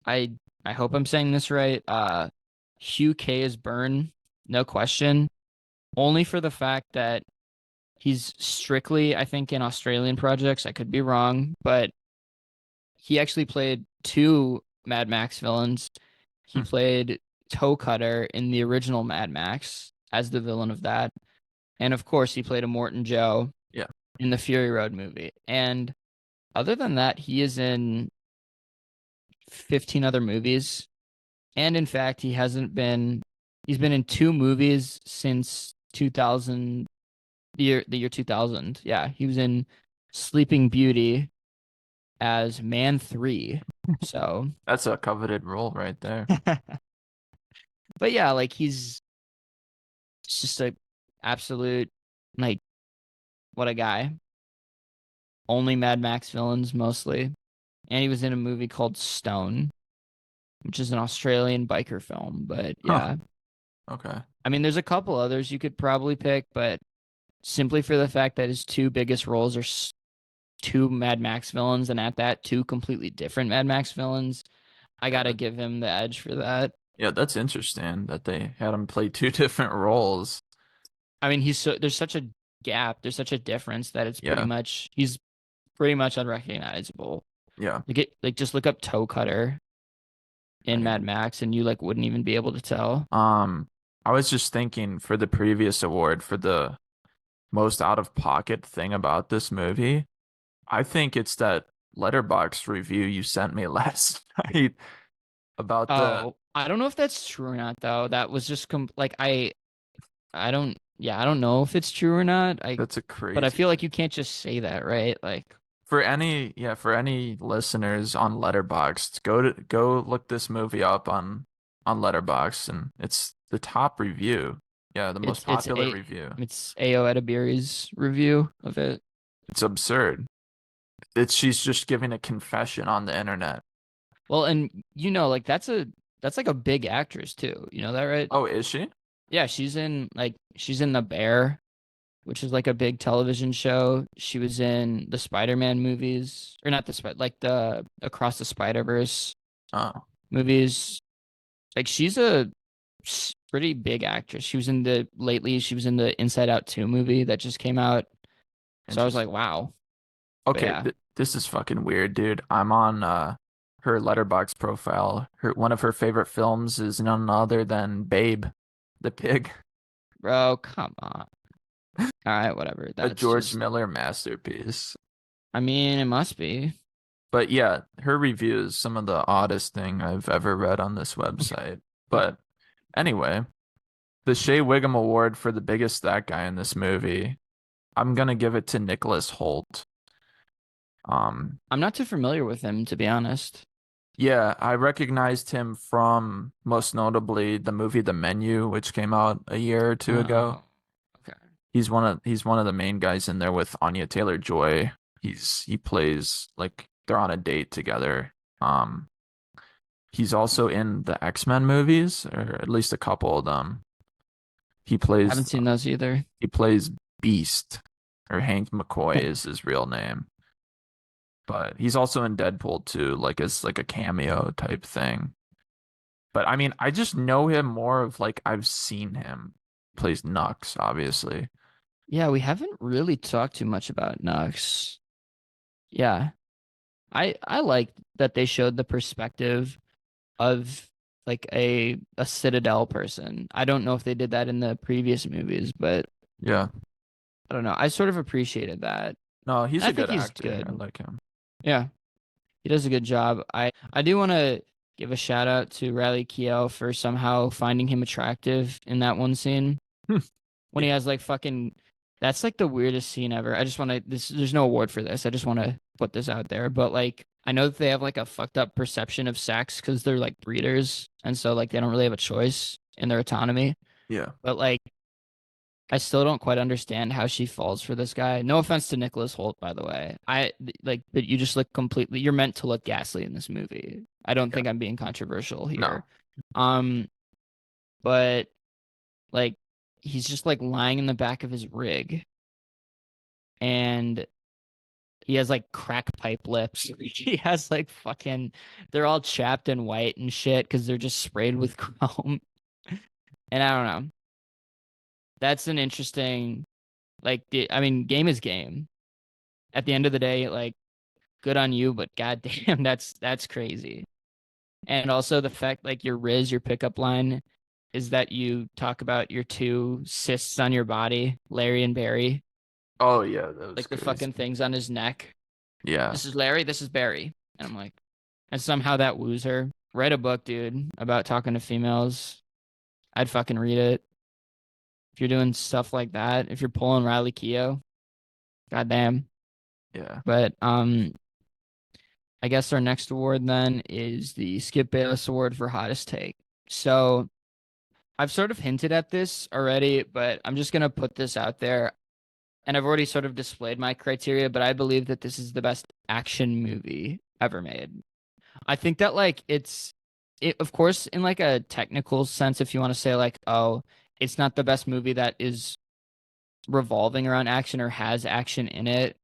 I I hope I'm saying this right. Hugh K is Byrne, no question. Only for the fact that he's strictly, I think, in Australian projects. I could be wrong, but he actually played two Mad Max villains. He Hmm. played Toe Cutter in the original Mad Max as the villain of that. And of course, he played a Morton Joe Yeah. in the Fury Road movie. And other than that, he is in 15 other movies. And in fact, he's been in two movies since 2000, the year 2000. Yeah, he was in Sleeping Beauty as Man 3. So, That's a coveted role right there. but yeah, like he's just a absolute like what a guy. Only Mad Max villains mostly. And he was in a movie called Stone, which is an Australian biker film, but Huh. yeah. Okay. I mean, there's a couple others you could probably pick, but simply for the fact that his two biggest roles are two Mad Max villains, and at that, two completely different Mad Max villains, I Yeah, gotta give him the edge for that. yeah, that's interesting that they had him play two different roles. I mean, there's such a gap, there's such a difference that Yeah. he's pretty much unrecognizable. Yeah. Just look up Toe Cutter in Right. Mad Max, and you like wouldn't even be able to tell. Um, I was just thinking for the previous award for the most out of pocket thing about this movie, I think it's that Letterboxd review you sent me last night about the Oh, I don't know if that's true or not, though. That was just like I don't, yeah, I don't know if it's true or not. that's a But I crazy feel like you can't just say that, right? Like, for any listeners on Letterboxd, go look this movie up on Letterboxd and it's the top review. Yeah, the most popular review. it's Ao Edebiri's review of it. It's absurd. It's she's just giving a confession on the internet. Well, and like that's like a big actress too. You know that, right? Oh, is she? Yeah, she's in The Bear, which is like a big television show. She was in the Spider-Man movies, or not the Spider, like the Across the Spider-Verse Oh, movies. Like she's a pretty big actress. She was in the Inside Out 2 movie that just came out. So I was like, interesting. wow. But Okay, yeah, this is fucking weird, dude. I'm on her Letterboxd profile. One of her favorite films is none other than Babe, the pig, bro, come on. All right, whatever. a That's George just, Miller masterpiece. I mean, it must be. But yeah, her review is some of the oddest thing I've ever read on this website. But anyway, the Shea Wiggum Award for the biggest that guy in this movie, I'm gonna give it to Nicholas Holt. Um, I'm not too familiar with him, to be honest. yeah, I recognized him from most notably the movie The Menu, which came out a year or two ago. Oh, okay. He's one of the main guys in there with Anya Taylor-Joy. He plays like they're on a date together. Um, he's also in the X-Men movies, or at least a couple of them. He Haven't plays seen those either. he plays Beast, or Hank McCoy is his real name. But he's also in Deadpool too, like as like a cameo type thing. But I mean, I just know him more of like I've seen him. Plays Nux, obviously. Yeah, we haven't really talked too much about Nux. Yeah. I like that they showed the perspective of like a Citadel person. I don't know if they did that in the previous movies, but Yeah. I don't know. I sort of appreciated that. No, he's I a think good he's actor. I good. like him. Yeah, he does a good job. I do want to give a shout out to Riley Keough for somehow finding him attractive in that one scene when he Yeah. has like fucking. That's like the weirdest scene ever. I just want to. This There's no award for this. I just want to put this out there. But like, I know that they have like a fucked up perception of sex because they're like breeders, and so like they don't really have a choice in their autonomy. Yeah. But like, I still don't quite understand how she falls for this guy. No offense to Nicholas Holt, by the way. But you just look completely. You're meant to look ghastly in this movie. I don't Yeah. think I'm being controversial No. here. Um, but like, he's just like lying in the back of his rig, and he has like crack pipe lips. He has like fucking. They're all chapped and white and shit because they're just sprayed with chrome. And I don't know. That's an interesting. I mean, game is game. At the end of the day, like, good on you, but goddamn, that's crazy. And also the fact, like, your pickup line is that you talk about your two cysts on your body, Larry and Barry, Oh yeah, that was like the crazy. fucking things on his neck. Yeah. This is Larry, this is Barry. And I'm like, and somehow that woos her. Write a book, dude, about talking to females. I'd fucking read it. If you're doing stuff like that, if you're pulling Riley Keough, goddamn. Yeah. But I guess our next award then is the Skip Bayless Award for hottest take. So I've sort of hinted at this already, but I'm just gonna put this out there. And I've already sort of displayed my criteria, but I believe that this is the best action movie ever made. I think that like it of course in like a technical sense, if you want to say like, oh, it's not the best movie that is revolving around action or has action in it.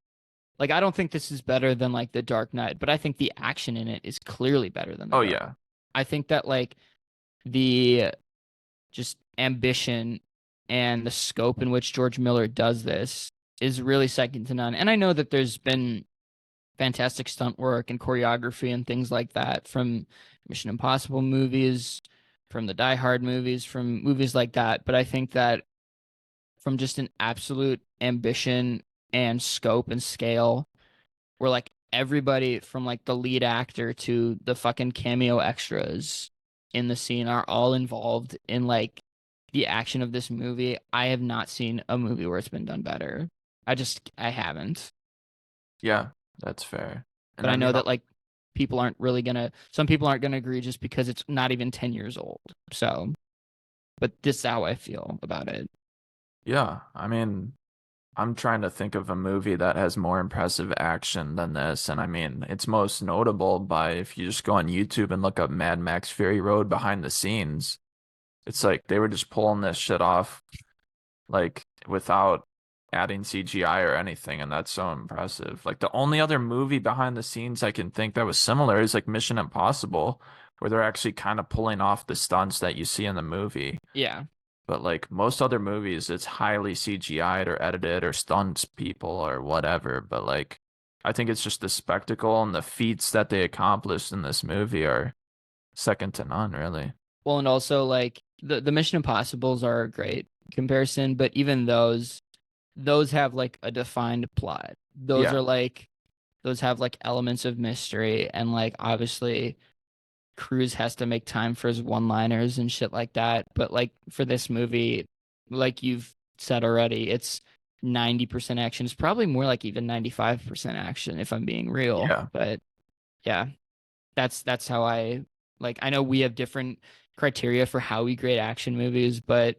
Like I don't think this is better than like The Dark Knight, but I think the action in it is clearly better than The Oh Dark. yeah. I think that like the just ambition and the scope in which George Miller does this is really second to none. And I know that there's been fantastic stunt work and choreography and things like that from Mission Impossible movies, from the Die Hard movies, from movies like that. But I think that from just an absolute ambition and scope and scale, where like everybody from like the lead actor to the fucking cameo extras in the scene are all involved in like the action of this movie. I have not seen a movie where it's been done better. I haven't. Yeah. That's fair. And But I then know that like some people aren't gonna agree just because it's not even 10 years old. So, but this is how I feel about it. yeah. I mean, I'm trying to think of a movie that has more impressive action than this, and I mean, it's most notable by if you just go on YouTube and look up Mad Max Fury Road behind the scenes. It's like they were just pulling this shit off like without adding CGI or anything, and that's so impressive. Like the only other movie behind the scenes I can think that was similar is like Mission Impossible, where they're actually kind of pulling off the stunts that you see in the movie. Yeah. But like most other movies, it's highly CGI'd or edited or stunts people or whatever. But like I think it's just the spectacle and the feats that they accomplished in this movie are second to none, really. Well, and also like the Mission Impossibles are a great comparison, but even those have like a defined plot. Yeah. Those have like elements of mystery and like obviously Cruise has to make time for his one-liners and shit like that. But like for this movie, like you've said already, it's 90% action. It's probably more like even 95% action if I'm being real. Yeah. But yeah, that's how I like I know we have different criteria for how we grade action movies, but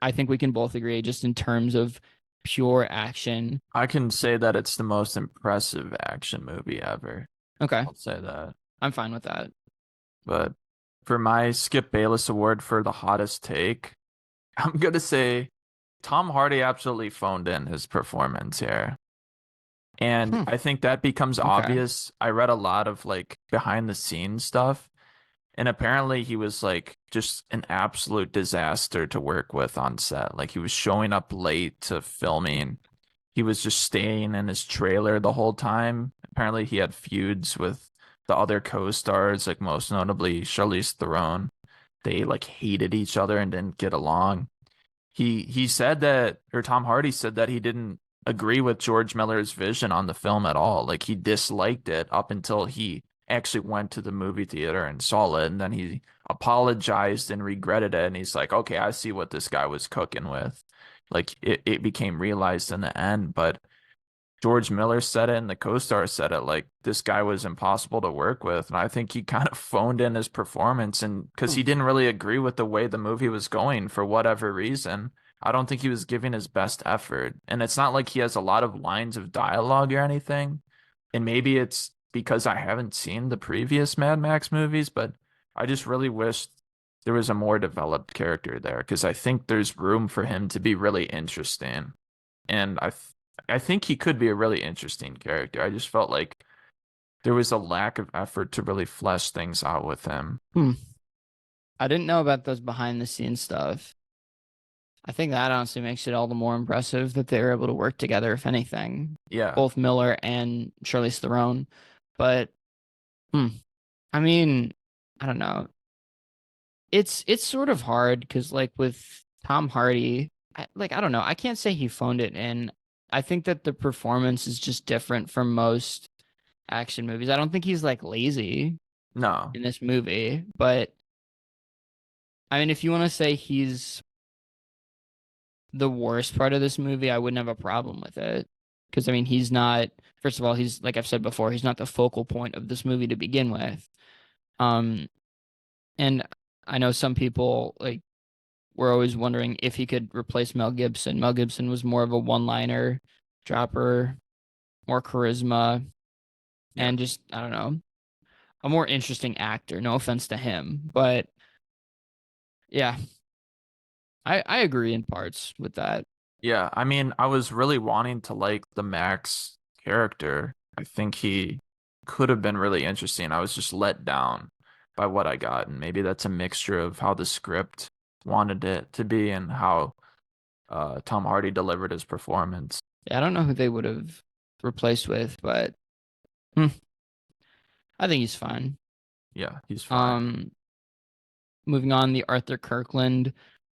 I think we can both agree just in terms of pure action. I can say that it's the most impressive action movie ever. Okay, I'll say that. I'm fine with that. But for my Skip Bayless award for the hottest take, I'm gonna say Tom Hardy absolutely phoned in his performance here. And Hmm. I think that becomes Okay. obvious. I read a lot of like behind the scenes stuff, and apparently he was like just an absolute disaster to work with on set. Like he was showing up late to filming. He was just staying in his trailer the whole time. Apparently he had feuds with the other co-stars, like most notably Charlize Theron. they like hated each other and didn't get along. He said that, or Tom Hardy said that he didn't agree with George Miller's vision on the film at all. Like he disliked it up until he actually went to the movie theater and saw it, and then he apologized and regretted it. And he's like, okay, I see what this guy was cooking with. Like it became realized in the end, but George Miller said it and the co-star said it, like this guy was impossible to work with. And I think he kind of phoned in his performance, and because he didn't really agree with the way the movie was going for whatever reason. I don't think he was giving his best effort. And it's not like he has a lot of lines of dialogue or anything. And maybe it's because I haven't seen the previous Mad Max movies, but I just really wish there was a more developed character there because I think there's room for him to be really interesting. And I think he could be a really interesting character. I just felt like there was a lack of effort to really flesh things out with him. I didn't know about those behind the scenes stuff. I think that honestly makes it all the more impressive that they were able to work together, if anything, Yeah. both Miller and Charlize Theron. But I mean, I don't know. It's sort of hard because like with Tom Hardy, I don't know. I can't say he phoned it in. I think that the performance is just different from most action movies. I don't think he's like lazy No. in this movie, but I mean, if you want to say he's the worst part of this movie, I wouldn't have a problem with it. Because I mean, he's not. First of all, he's like I've said before, he's not the focal point of this movie to begin with. Um, and I know some people like were always wondering if he could replace Mel Gibson. Mel Gibson was more of a one-liner dropper, more charisma, Yeah. and just I don't know, a more interesting actor. No offense to him, but yeah, I agree in parts with that. Yeah. I mean, I was really wanting to like the Max character. I think he could have been really interesting. I was just let down by what I got. And maybe that's a mixture of how the script wanted it to be and how Tom Hardy delivered his performance. Yeah, I don't know who they would have replaced with, but hmm, I think he's fine. Yeah, he's fine. Um, moving on, the Arthur Kirkland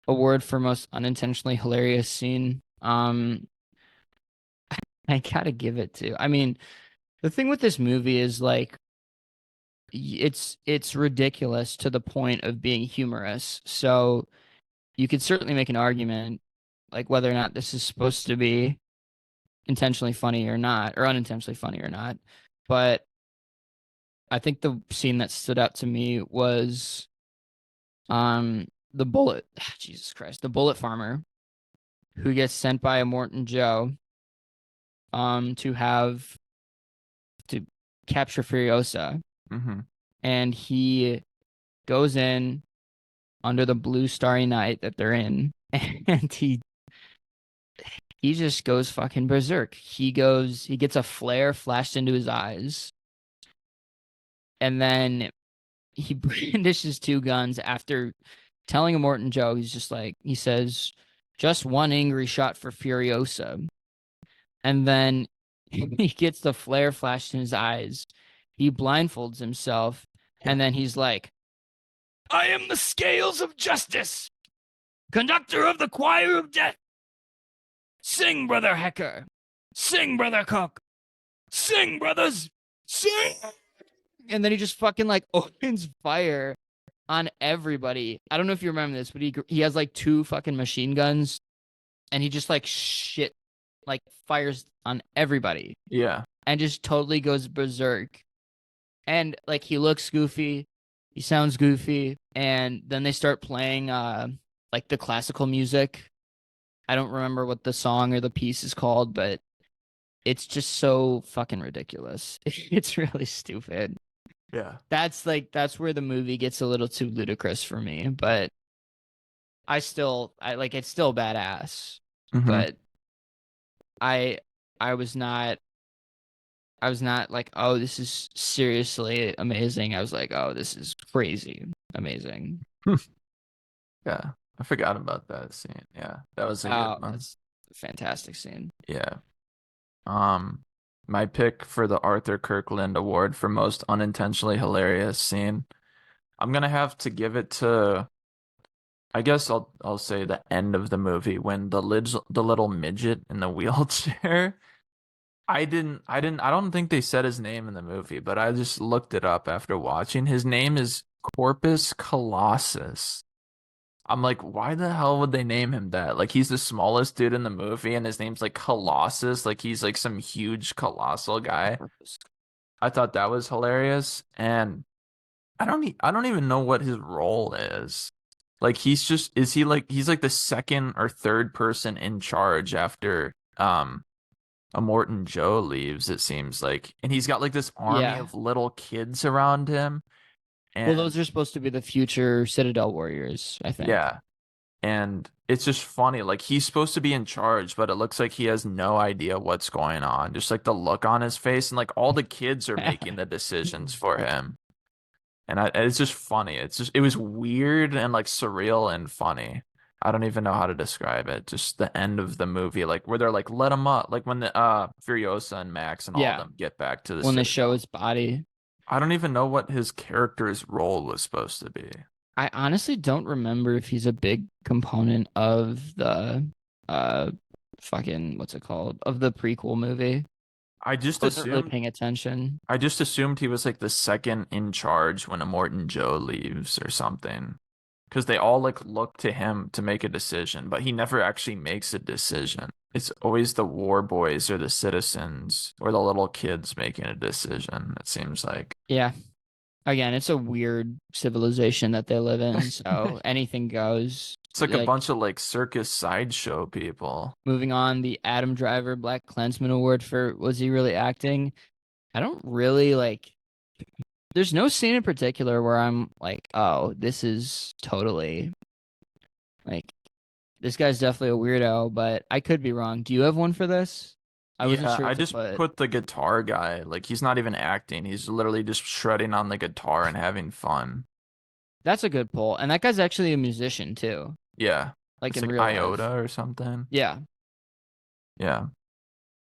Award for most unintentionally hilarious scene. I gotta give it to. I mean, the thing with this movie is like it's ridiculous to the point of being humorous. So you could certainly make an argument like whether or not this is supposed to be intentionally funny or not, or unintentionally funny or not. But I think the scene that stood out to me was the bullet Jesus Christ, the bullet farmer who gets sent by a Morton Joe to have to capture Furiosa. Hmm. And he goes in under the blue starry night that they're in and he just goes fucking berserk. He gets a flare flashed into his eyes, and then he brandishes two guns after telling a Morton Joe. He's just like, he says, just one angry shot for Furiosa. And then he gets the flare flashed in his eyes. He blindfolds himself, Yeah. and then he's like, I am the scales of justice, conductor of the choir of death. Sing, brother Hecker. Sing, brother Cook. Sing, brothers. Sing. and then he just fucking like opens fire on everybody. I don't know if you remember this, but he has like two fucking machine guns, and he just like shit like fires on everybody Yeah. and just totally goes berserk. And like he looks goofy, he sounds goofy, and then they start playing like the classical music. I don't remember what the song or the piece is called, but it's just so fucking ridiculous. It's really stupid. Yeah. That's where the movie gets a little too ludicrous for me, but I like it's still badass, Hmm. but I I was not like, oh, this is seriously amazing. I was like, oh, this is crazy amazing. Yeah. I forgot about that scene. Yeah. That was a good Oh, one. that's a fantastic scene. Yeah. Um, my pick for the Arthur Kirkland Award for most unintentionally hilarious scene, I'm gonna have to give it to I guess I'll say the end of the movie when the little midget in the wheelchair. I don't think they said his name in the movie, but I just looked it up after watching. His name is Corpus Colossus. I'm like, why the hell would they name him that? Like he's the smallest dude in the movie and his name's like Colossus, like he's like some huge colossal guy. I thought that was hilarious. And I don't even know what his role is. Like he's just is he like he's like the second or third person in charge after a Morton Joe leaves, it seems like. And he's got like this army Yeah. of little kids around him. Well, And those are supposed to be the future Citadel warriors, I think. yeah. And it's just funny. Like he's supposed to be in charge, but it looks like he has no idea what's going on. Just like the look on his face, and like all the kids are making the decisions for him. And it's just funny. It was weird and like surreal and funny. I don't even know how to describe it. Just the end of the movie, like where they're like, let him up, like when the Furiosa and Max and all of Yeah. them get back to the When they show Citadel. his body. I don't even know what his character's role was supposed to be. I honestly don't remember if he's a big component of the uh fucking what's it called? Of the prequel movie. I just I wasn't really assumed paying attention. I just assumed he was like the second in charge when Immortan Joe leaves or something. Because they all like look to him to make a decision, but he never actually makes a decision. It's always the war boys or the citizens or the little kids making a decision, it seems like. Yeah. Again, it's a weird civilization that they live in, so anything goes. It's like a Like bunch of like circus sideshow people. moving on, the Adam Driver Black Klansman Award for was he really acting? I don't really like there's no scene in particular where I'm like, oh, this is totally like this guy's definitely a weirdo, but I could be wrong. Do you have one for this? I wasn't Yeah, sure I what to just put. put the guitar guy. Like he's not even acting. He's literally just shredding on the guitar and having fun. That's a good pull. And that guy's actually a musician too, Yeah. like It's in like real life. Iota or something. Yeah. Yeah.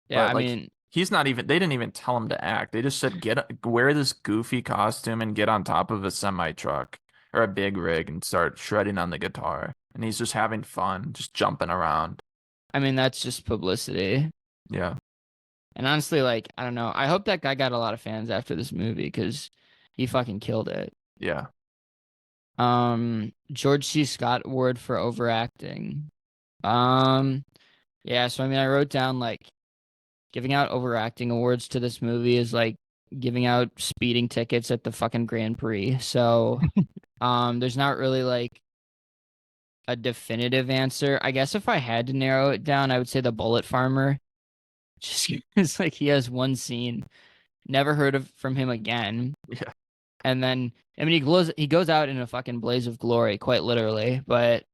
Yeah, But I like mean, he's not even they didn't even tell him to act. They just said get wear this goofy costume and get on top of a semi truck or a big rig and start shredding on the guitar. And he's just having fun, just jumping around. that's just publicity. Yeah. And honestly, like, I don't know. I hope that guy got a lot of fans after this movie because he fucking killed it. Yeah. George C. Scott Award for overacting. Um, yeah, so I wrote down like giving out overacting awards to this movie is like giving out speeding tickets at the fucking Grand Prix. So, there's not really like a definitive answer. I guess if I had to narrow it down, I would say the Bullet Farmer. Just it's like he has one scene, never heard of from him again. Yeah. And then he goes out in a fucking blaze of glory, quite literally. But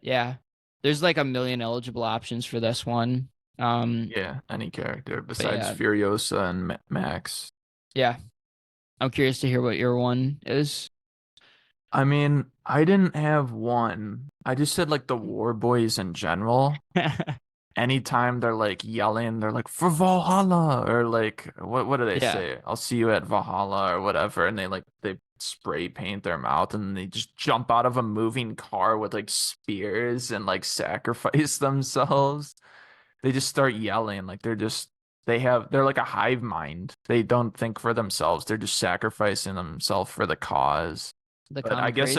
yeah, there's like a million eligible options for this one. Yeah, any character But besides yeah, Furiosa and Max. yeah, I'm curious to hear what your one is. I mean, I didn't have one. I just said like the War Boys in general. Anytime they're like yelling, they're like for Valhalla or like what do they Yeah, say? I'll see you at Valhalla or whatever, and they spray paint their mouth and they just jump out of a moving car with like spears and like sacrifice themselves. They just start yelling like they're like a hive mind. They don't think for themselves. They're just sacrificing themselves for the cause. the But I common guess crazies.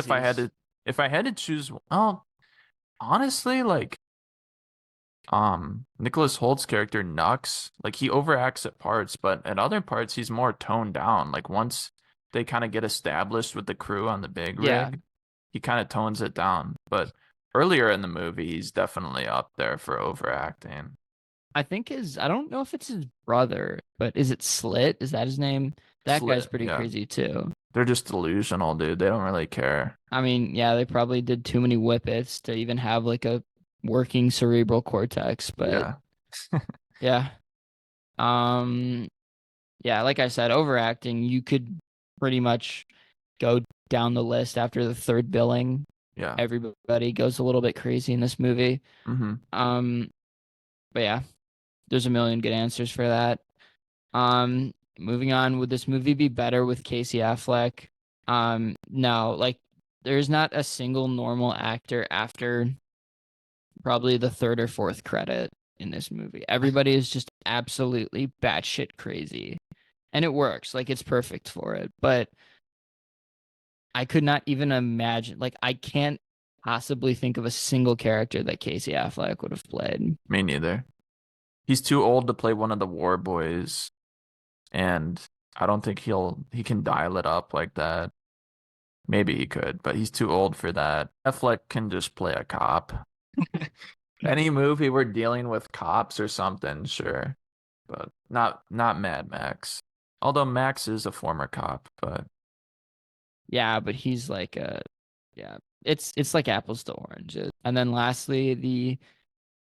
if I had to choose, well, honestly, like Nicholas Holt's character Nux, like he overacts at parts, but at other parts he's more toned down. Like once they kind of get established with the crew on the big Yeah, rig, he kind of tones it down. But earlier in the movie, he's definitely up there for overacting. I don't know if it's his brother, but is it Slit? Is that his name? That guy's Slit, pretty yeah. crazy too. They're just delusional, dude. They don't really care. Yeah, they probably did too many whippets to even have like a working cerebral cortex, but Yeah. yeah. Um, yeah, like I said, overacting, you could pretty much go down the list after the third billing. Yeah. Everybody goes a little bit crazy in this movie. Mm-hmm. Um, but yeah, there's a million good answers for that. Moving on, would this movie be better with Casey Affleck? No, like there's not a single normal actor after probably the third or fourth credit in this movie. Everybody is just absolutely batshit crazy. And it works. Like, it's perfect for it. But I could not even imagine, like, I can't possibly think of a single character that Casey Affleck would have played. Me neither. He's too old to play one of the war boys, and I don't think he can dial it up like that. Maybe he could, but he's too old for that. Affleck can just play a cop. Any movie we're dealing with cops or something, sure, but not Mad Max. Although Max is a former cop, but Yeah, but he's like yeah, it's like apples to oranges. And then lastly, the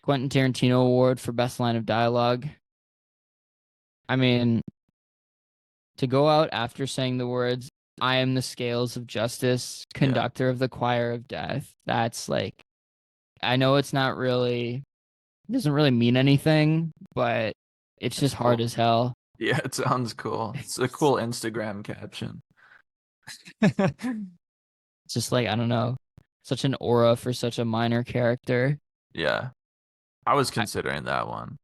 Quentin Tarantino Award for Best Line of Dialogue. I mean, to go out after saying the words, I am the scales of justice, conductor of the choir of death. That's like, I know it's not really, it doesn't really mean anything, but it's just hard as hell. Yeah, it sounds cool. It's a cool Instagram caption. It's just like, I don't know, such an aura for such a minor character. Yeah, I was considering that one,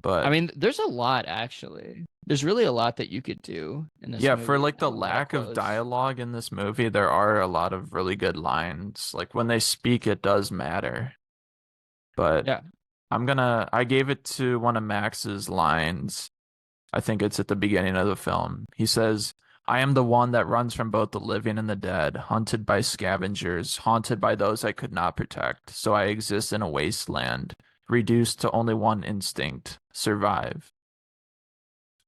but I mean, there's a lot actually. There's really a lot that you could do in this yeah, movie. for like the and a lot lack of quotes. dialogue in this movie, there are a lot of really good lines. Like when they speak, it does matter. But Yeah. I gave it to one of Max's lines. I think it's at the beginning of the film. He says, I am the one that runs from both the living and the dead, hunted by scavengers, haunted by those I could not protect. So I exist in a wasteland, reduced to only one instinct, survive.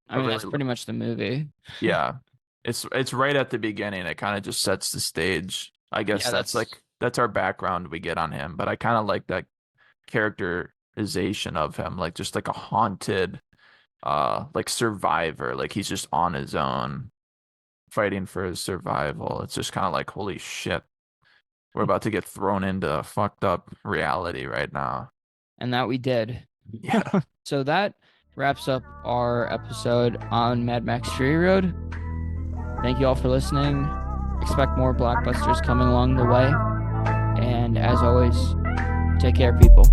I mean, that's pretty much the movie. Yeah. It's right at the beginning. It kind of just sets the stage. I guess Yeah, that's our background we get on him, but I kind of like that characterization of him, like just like a haunted like survivor, like he's just on his own fighting for his survival. It's just kind of like, holy shit, we're about to get thrown into a fucked up reality right now. And that we did. Yeah. So that wraps up our episode on Mad Max Fury Road. Thank you all for listening. Expect more blockbusters coming along the way. And as always, take care, people.